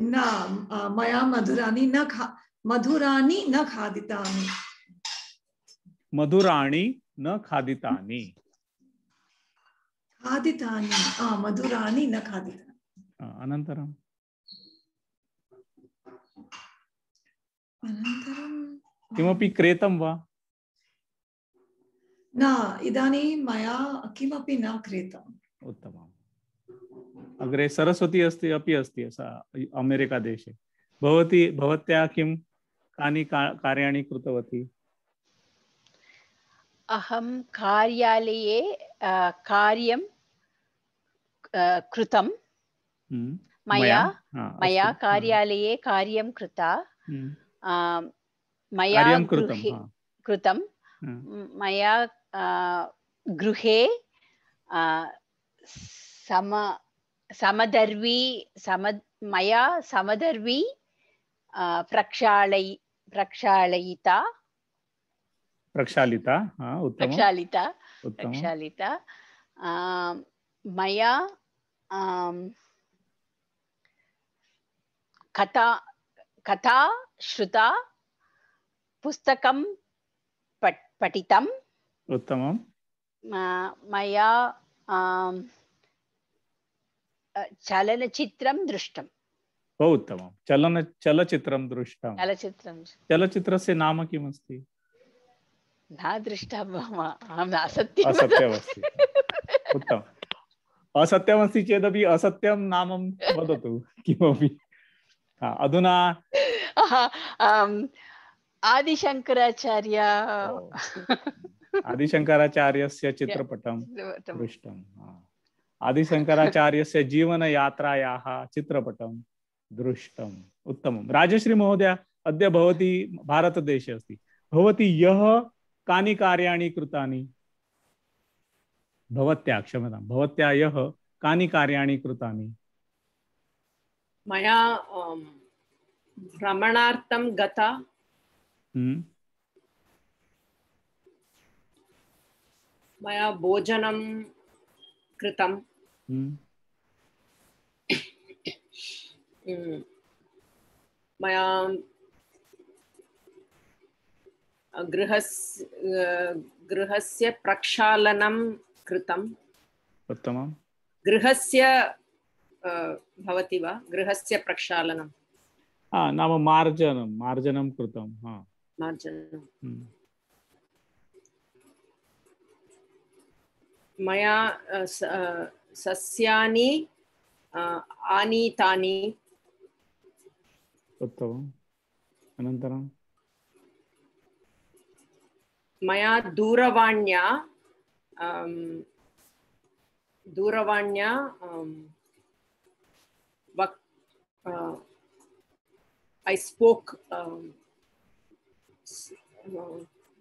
न, मया मधुराणि न खादितानि. मधुराणि न खादितानि. मधुराणि न खादितानि. अनन्तरं किमपि क्रेतं वा? न, इदानीं मया किमपि न क्रेतम्. उत्तमम्. अग्रे सरस्वती अपि अस्ति अमेरिकादेशे. भवत्या किं कानि कार्याणि कृतवती? अहं कार्यालये कार्यं कृतं. मया कार्यालये कार्यं कृता. मया कृतं. मया गृहे मया समदर्वी प्रक्षालिता. मया कथा श्रुता. पुस्तकं पठितम्. उत्तमं. मया चलनचित्रं दृष्टं. बहु उत्तमं. चलचित्रं दृष्टं. चलचित्रस्य नाम किमस्ति? न दृष्टं मम. अहम् असत्यमस्ति. उत्तमम्. असत्यमस्ति चेदपि असत्यं नाम वदतु किमपि. अधुना आदिशङ्कराचार्यस्य चित्रपटं दृष्टं. आदिशंकराचार्यस्य जीवनयात्रायाः चित्रपटं दृष्टम्। उत्तमं। राजश्री महोदय, अद्य भवती भारतदेशे अस्ति। भवती यः कानि कार्याणि कृतानि? भवत्या, क्षम्यतां, भवत्या यः कानि कार्याणि कृतानि? मया भ्रमणार्थं गता। मया भोजनं कृतं। मया गृहस्य प्रक्षालनं कृतम्। उत्तमं। गृहस्य भवति वा? गृहस्य प्रक्षालनं नाम मार्जनं कृतं। मार्जनं। मया सस्यानि आनीतानि। उत्तमम्। अनन्तरं मया दूरवाण्या I spoke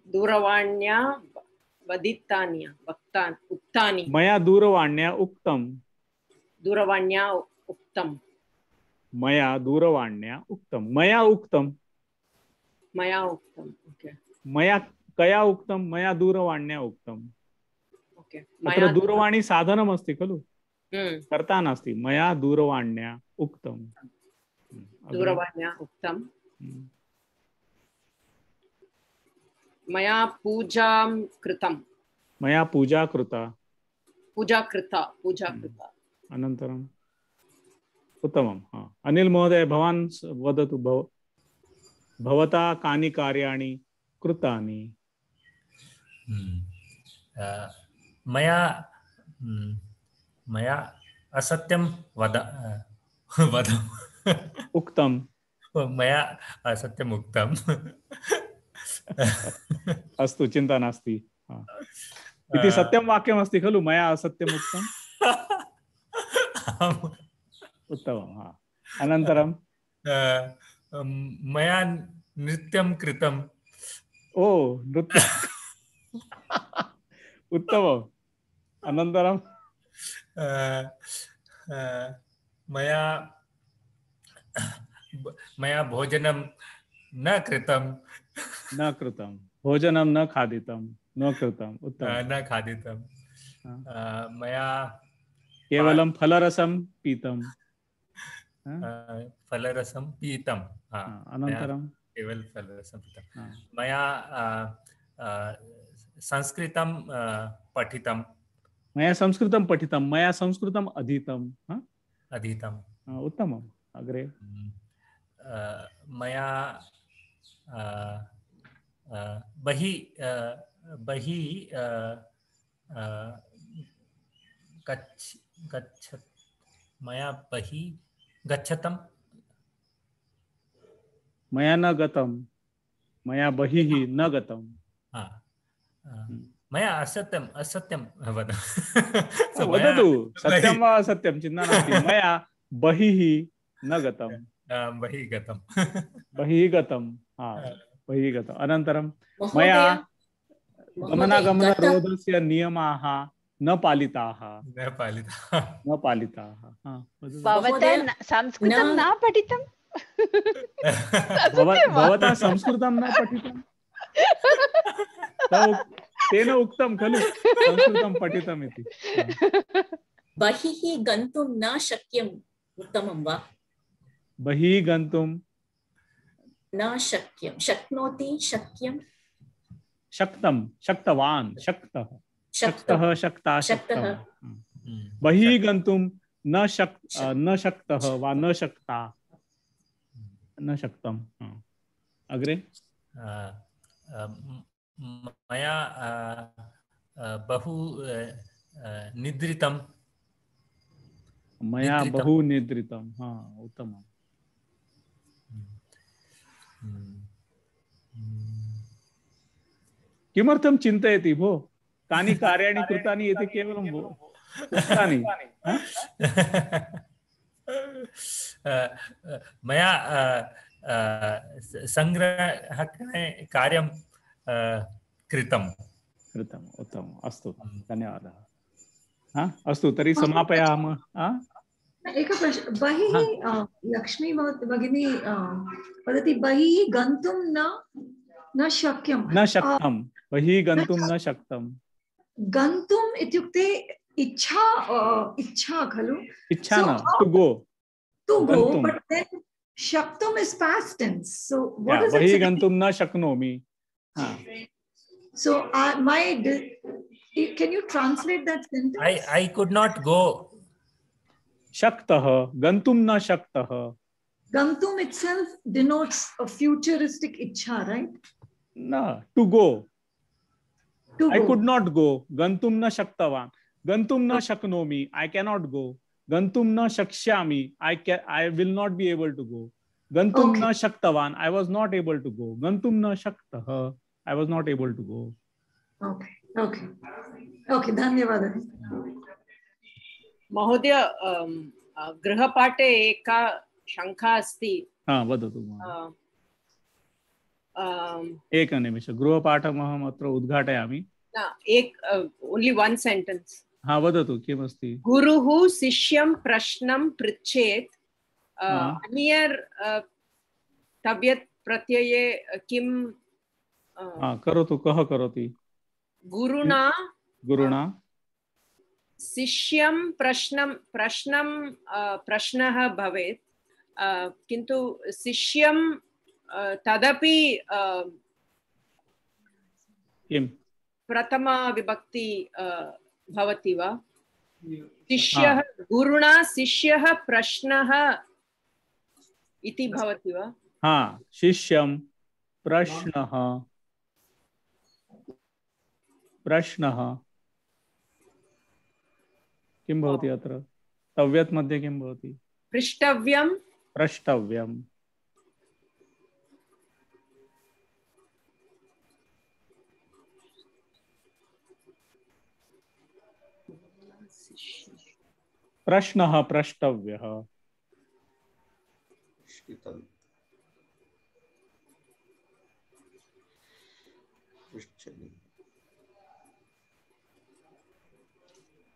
दूरवाण्या उक्तानि। मया दूरवाण्या उक्तं। दूरवाण्या उक्तं। मया दूरवाण्या उक्तं। मया उक्तं। मया उक्तं। ओके। मया कया उक्तं? मया दूरवाण्या उक्तं। ओके। अत्र दूरवाणी साधनमस्ति खलु, कर्ता नास्ति। मया दूरवाण्या उक्तं। दूरवाण्या उक्तं। मया पूजां कृतं। मया पूजा कृता। पूजा कृता। अनन्तरम् उत्तमं। अनिल महोदय, भवान् वदतु, भवता कानि कार्याणि कृतानि? मया असत्यं उक्तं। मया असत्यम् उक्तं। अस्तु, चिन्ता नास्ति। इति सत्यं वाक्यमस्ति खलु, मया असत्यम् उक्तम्। उत्तमं। अनन्तरं मया नृत्यं कृतं। ओ, नृत्यं। उत्तमम्। अनन्तरं मया भोजनं न कृतं। भोजनं न खादितं, न कृतं। उत्तमं। न खादितं। मया केवलं फलरसं पीतं। फलरसं पीतं। अनन्तरं केवल फलरसं पीतं। मया संस्कृतं पठितं। मया संस्कृतं पठितं। मया संस्कृतम् अधीतं। उत्तमम्। अग्रे मया मया बहिः गच्छतं। मया न गतं। मया बहिः न गतं। मया असत्यं वदतु, सत्यं वा असत्यं, चिन्ता नास्ति। मया बहिः न गतं। बहिः गतं। बहिः गतं। बहिः गतं। अनन्तरं मया गमनागमनरोधस्य नियमाः न पालिताः। भवता संस्कृतं न पठितं? भवता संस्कृतं न पठितं? तेन उक्तं खलु संस्कृतं पठितम् इति। बहिः गन्तुं न शक्यम् उत्तमं वा? बहिः गन्तुं न शक्यं। शक्नोति, शक्यं, शक्तं, शक्तवान्, शक्तः, शक्ता, शक्तः। बहिः गन्तुं न शक्तः वा न शक्ता, न शक्तम्। अग्रे मया बहु निद्रितं। मया बहु निद्रितं। उत्तमम्। किमर्थं चिन्तयति भो? कानि कार्याणि कृतानि इति केवलं भो पुष्पाणि मया संग्रहणे कार्यं कृतम्। उत्तमम्, अस्तु, धन्यवादः। अस्तु, तर्हि समापयामः। एकः प्रश्नः, बहिः लक्ष्मी भगिनी वदति बहिः गन्तुं न शक्यं, न शक्तं, बहिः गन्तुं न शक्तं। गन्तुम् इत्युक्ते इच्छा खलु? इच्छा न, to go, but then shaktum is past tense, so what is बहिः it? गन्तुं न शक्नोमि। So can you translate that sentence? I could not go. शक्तः, गन्तुं न शक्तः। Gantum itself denotes a futuristic ichha, right? No, to go. I could not go. Gantum na shaktavan. Gantum na shaknomi. I cannot go. Gantum na shakshyami. I will not be able to go. Gantum na shaktavan. I was not able to go. Gantum na shaktah. I was not able to go. Okay. Dhanyavadah. महोदय, गृहपाठे एका शङ्का अस्ति। वदतु। एकनिमिष, गृहपाठम् अहम् अत्र उद्घाटयामि। Only one sentence. वदतु, किमस्ति? गुरुः शिष्यं प्रश्नं पृच्छेत्, अन्यर् तव्यत् प्रत्यये किं करोतु, कः करोति? गुरुणा शिष्यं प्रश्नः भवेत्, किन्तु शिष्यं तदपि प्रथमा विभक्ति भवति वा? शिष्यः गुरुणा शिष्यः प्रश्नः इति भवति वा? शिष्यं प्रश्नः किं भवति अत्र? तव्यत् मध्ये किं भवति? पृष्टव्यं। प्रश्नः प्रष्टव्यः।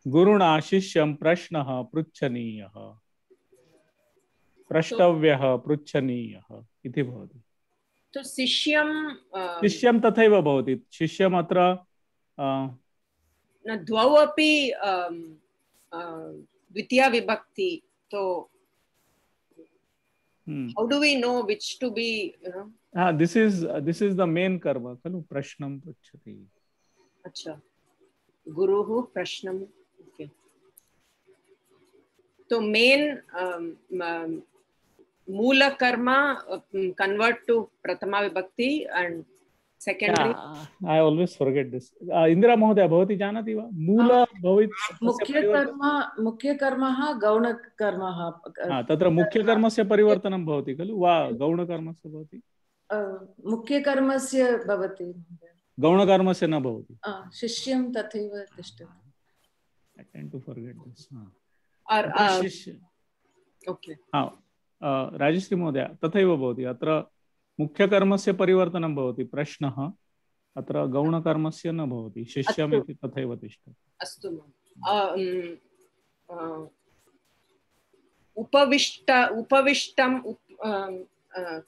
गुरुणा शिष्यं प्रश्नः पृच्छनीयः। प्रष्टव्यः पृच्छनीयः इति भवति। तो शिष्यं तथैव भवति। शिष्यम् अत्र द्वौ अपि द्वितीया विभक्ति, तो how do we know which to be, you know? This is the main karma खलु, प्रश्नं पृच्छति। अच्छा, गुरुः प्रश्नं, ओके। तो मेन मूल कर्म convert to pratama vibhakti and secondary. I always forget this. Indira Mahodaya, भवती जानाति वा? मूल भवेत् मुख्य कर्मः गौण कर्मः। तत्र मुख्य कर्मस्य परिवर्तनं भवति खलु वा गौण कर्मस्य भवति? मुख्य कर्मस्य भवति, गौण कर्मस्य न भवति। शिष्यं तथैव तिष्ठति। I tend to forget this. Okay. Rajshri महोदय, तथैव भवति। अत्र मुख्यकर्मस्य परिवर्तनं भवति, प्रश्नः। अत्र गौणकर्मस्य न भवति, शिष्यम् इति तथैव तिष्ठति। अस्तु। उपविष्टं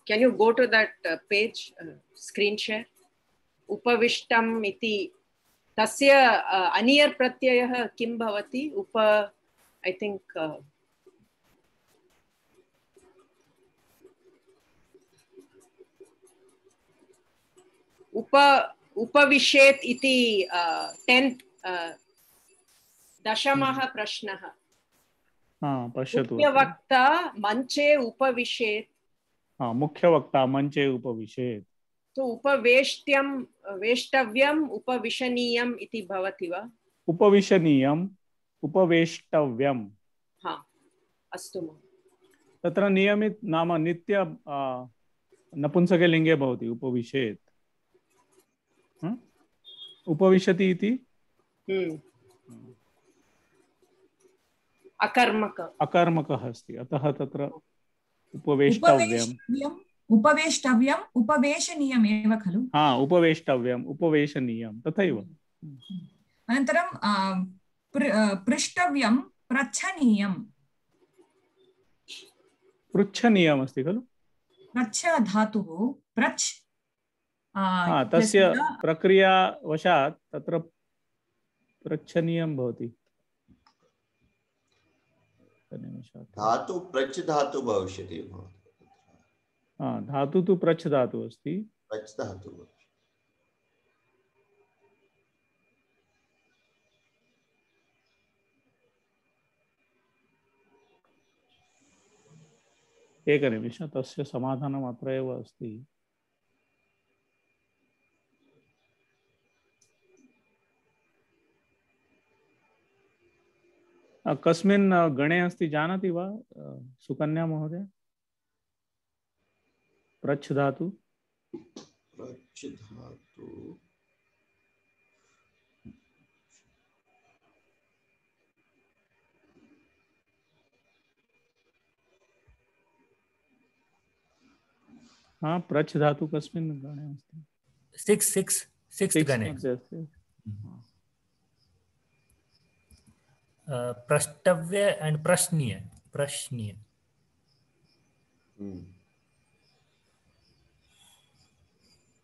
can you go to that page, screen share? उपविष्टम् इति तस्य अनियर् प्रत्ययः किं भवति? I think उपविशेत् इति 10th दशमः प्रश्नः। पश्यतु, मुख्यवक्ता मञ्चे उपविशेत्। मुख्यवक्ता मञ्चे उपविशेत्। तो वेष्टव्यम् उपविशनीयम् इति भवति वा? उपविशनीयम् उपवेष्टव्यम्। अस्तु। तत्र नियमित नाम नित्य नपुंसके लिङ्गे भवति उपविशेत्। उपविशति इति अकर्मकः अस्ति, अतः तत्र उपवेष्टव्यम् उपवेष्टव्यम् उपवेशनीयम् एव खलु? उपवेष्टव्यम् उपवेशनीयं तथैव। अनन्तरं पृष्टव्यं पृच्छनीयम्। पृच्छनीयम् अस्ति खलु? पृच्छ धातुः पृच्छ तस्य प्रक्रियावशात् तत्र पृच्छनीयं भवति। धातु प्रच्छ धातु भविष्यति। धातु तु प्रच्छ धातु अस्ति। प्रच्छ धातु एकनिमिषं, तस्य समाधानम् अत्र एव अस्ति। कस्मिन् गणे अस्ति जानाति वा सुकन्या महोदय? प्रच्छ धातु प्रच्छ धातु कस्मिन् गणे अस्ति? 6 गणे। प्रष्टव्य एंड प्रश्नीय।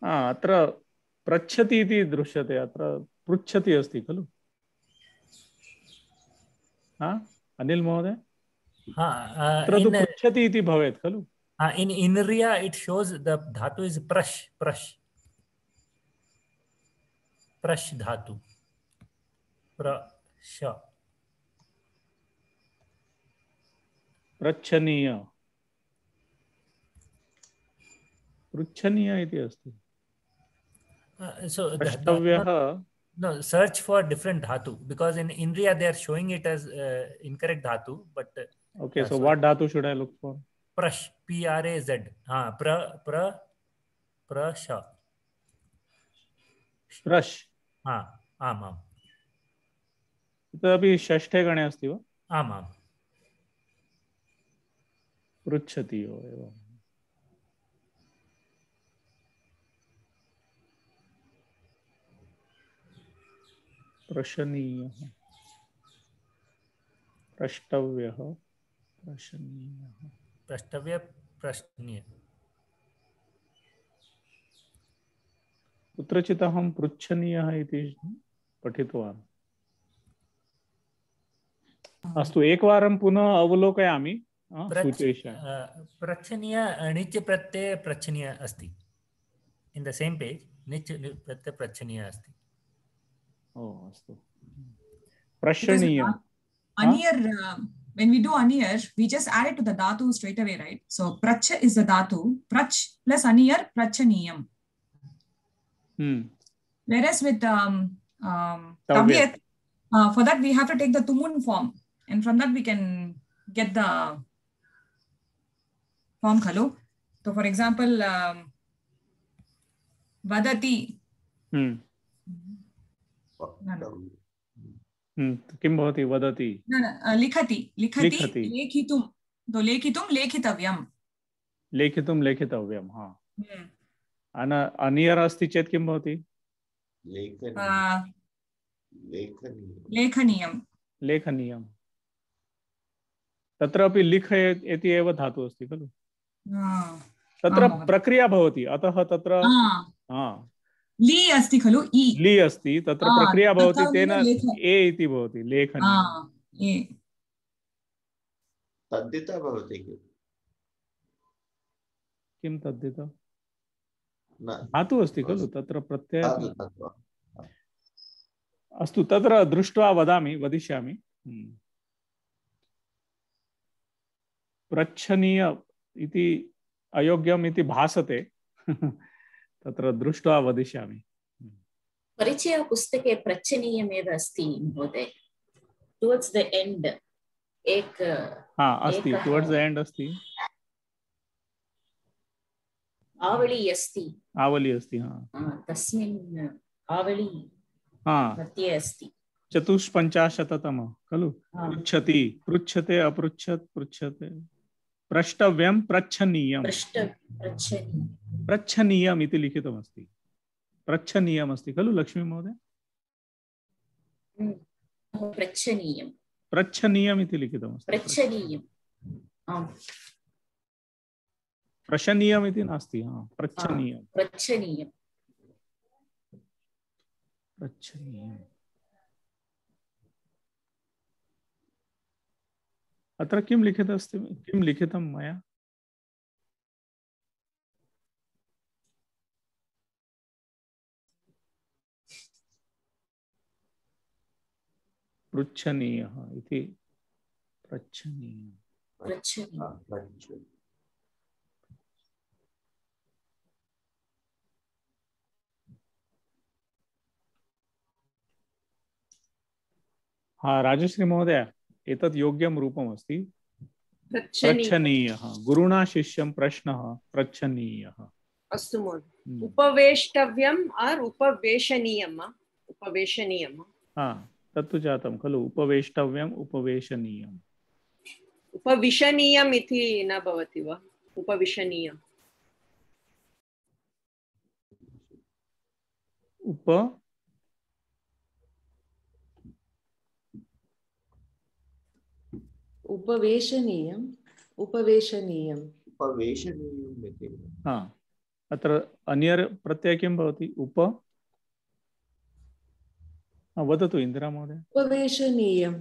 अत्र पृच्छति इति दृश्यते, अत्र पृच्छति अस्ति खलु? अनिल महोदय, अत्र तु पृच्छति इति भवेत् खलु? In Inriya it shows the dhatu is prash dhatu. Prasha. पृच्छनीय इति अस्ति। So प्रष्टव्यः, no, search for different dhatu because in Inriya they are showing it as incorrect dhatu, but okay, so what dhatu should I look for? Prash, P-R-A-Z. Prasha. प्रश्। आम्। तदपि षष्ठे गणे अस्ति वा? आम्। पृच्छति एव। प्रशनीयः, प्रष्टव्यः, प्रशनीयः, प्रष्टव्य प्रश्नीय। कुत्रचित् अहं पृच्छनीयः इति पठितवान्। अस्तु, एकवारं पुनः अवलोकयामि। प्रच्छनीय णिच् प्रत्यय प्रच्छनीय अस्ति। in the same page णिच् प्रत्यय प्रच्छनीय अस्ति। अस्तु। प्रश्नीय। When we do aniyar, we just add it to the dhatu straight away, right? So prach is the dhatu, prach plus aniyar, prachaniyam. Whereas with tavyat, for that we have to take the tumun form, and from that we can get the form khalu. So for example, vadati. किं भवति वदति? न लिखति लेखितुं, तो लेखितुं लेखितव्यं। लेखितुं लेखितव्यं। अनियर अस्ति चेत् किं भवति? लेखनीयं। तत्रापि लिख इति एव धातु अस्ति खलु? तत्र प्रक्रिया भवति, अतः तत्र ली अस्ति खलु? ली अस्ति, तत्र प्रक्रिया भवति, तेन ए इति भवति, लेखनीयं। तद्धिता भवति किं तद्धिता? धातु अस्ति खलु, तत्र प्रत्यय। अस्तु, तत्र दृष्ट्वा वदिष्यामि। पृच्छनीय इति अयोग्यम् इति भासते। तत्र दृष्ट्वा वदिष्यामि। परिचय पुस्तके प्रच्छनीयमेव अस्ति महोदय। टुवर्ड्स् द एंड एक अस्ति, टुवर्ड्स् द एंड अस्ति। आवली अस्ति। आवली अस्ति, तस्मिन् आवली मध्ये अस्ति। चतुष्पञ्चाशततमः खलु पृच्छति पृच्छते अपृच्छत् पृच्छते प्रष्टव्यं पृच्छनीयं पृच्छनीयम् इति लिखितमस्ति पृच्छनीयम् अस्ति खलु लक्ष्मी महोदय पृच्छनीयम् पृच्छनीयम् इति लिखितमस्ति पृच्छनीयम् प्रशनीयम् इति नास्ति पृच्छनीयम् पृच्छनीयम् पृच्छनीयम् अत्र किं लिखितमस्ति किं लिखितं मया पृच्छनीयः इति पृच्छनीयम् हाँ राजश्री महोदय एतत् योग्यं रूपम् अस्ति पृच्छनीयः गुरुणा शिष्यं प्रश्नः पृच्छनीयः अस्तु महोदय उपवेष्टव्यम् और उपवेशनीयम् उपवेशनीयम् हाँ तत्तु जातं खलु उपवेष्टव्यम् उपवेशनीयम् उपविशनीयम् इति न भवति वा उपविशनीयम् उपवेशनीयम् उपवेशनीयम् उपवेशनीयम् इति हाँ अत्र अन्यर् प्रत्यय किं भवति उप वदतु इन्दिरा महोदय उपवेशनीयम्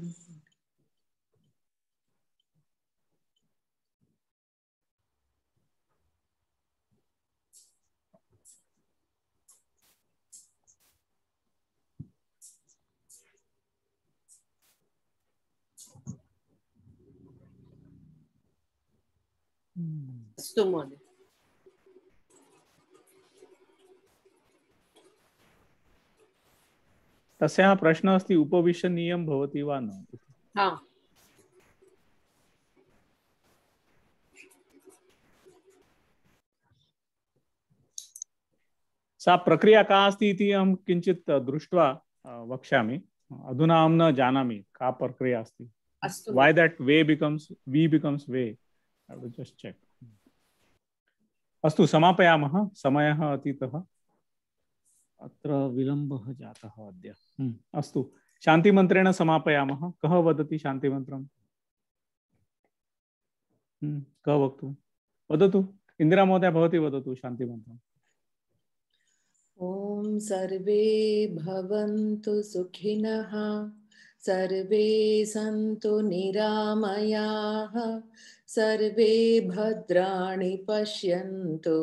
अस्तु महोदय तस्याः प्रश्नः अस्ति उपविशनीयं भवति वा न हाँ सा प्रक्रिया का अस्ति इति अहं किञ्चित् दृष्ट्वा वक्ष्यामि अधुना अहं न जानामि का प्रक्रिया अस्ति why that way becomes we becomes way I will just check अस्तु समापयामः समयः अतीतः अत्र विलम्बः जातः अद्य अस्तु शान्तिमन्त्रेण समापयामः कः वदति शान्तिमन्त्रं कः वदतु इन्दिरा महोदय भवती वदतु शान्तिमन्त्रम् ॐ सर्वे भवन्तु सुखिनः सर्वे सन्तु निरामयाः सर्वे भद्राणि पश्यन्तु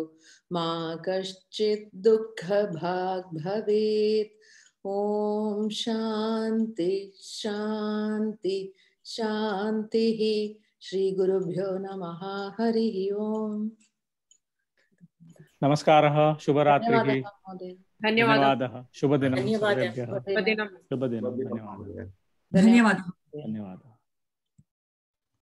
मा कश्चित् दुःखभाग् भवेत् ॐ शान्ति शान्ति शान्तिः श्री गुरुभ्यो नमः हरिः ओम् नमस्कारः शुभरात्रिः धन्यवादः शुभदिनं धन्यवादः सर्वेभ्यः शुभदिनं धन्यवादः धन्यवादः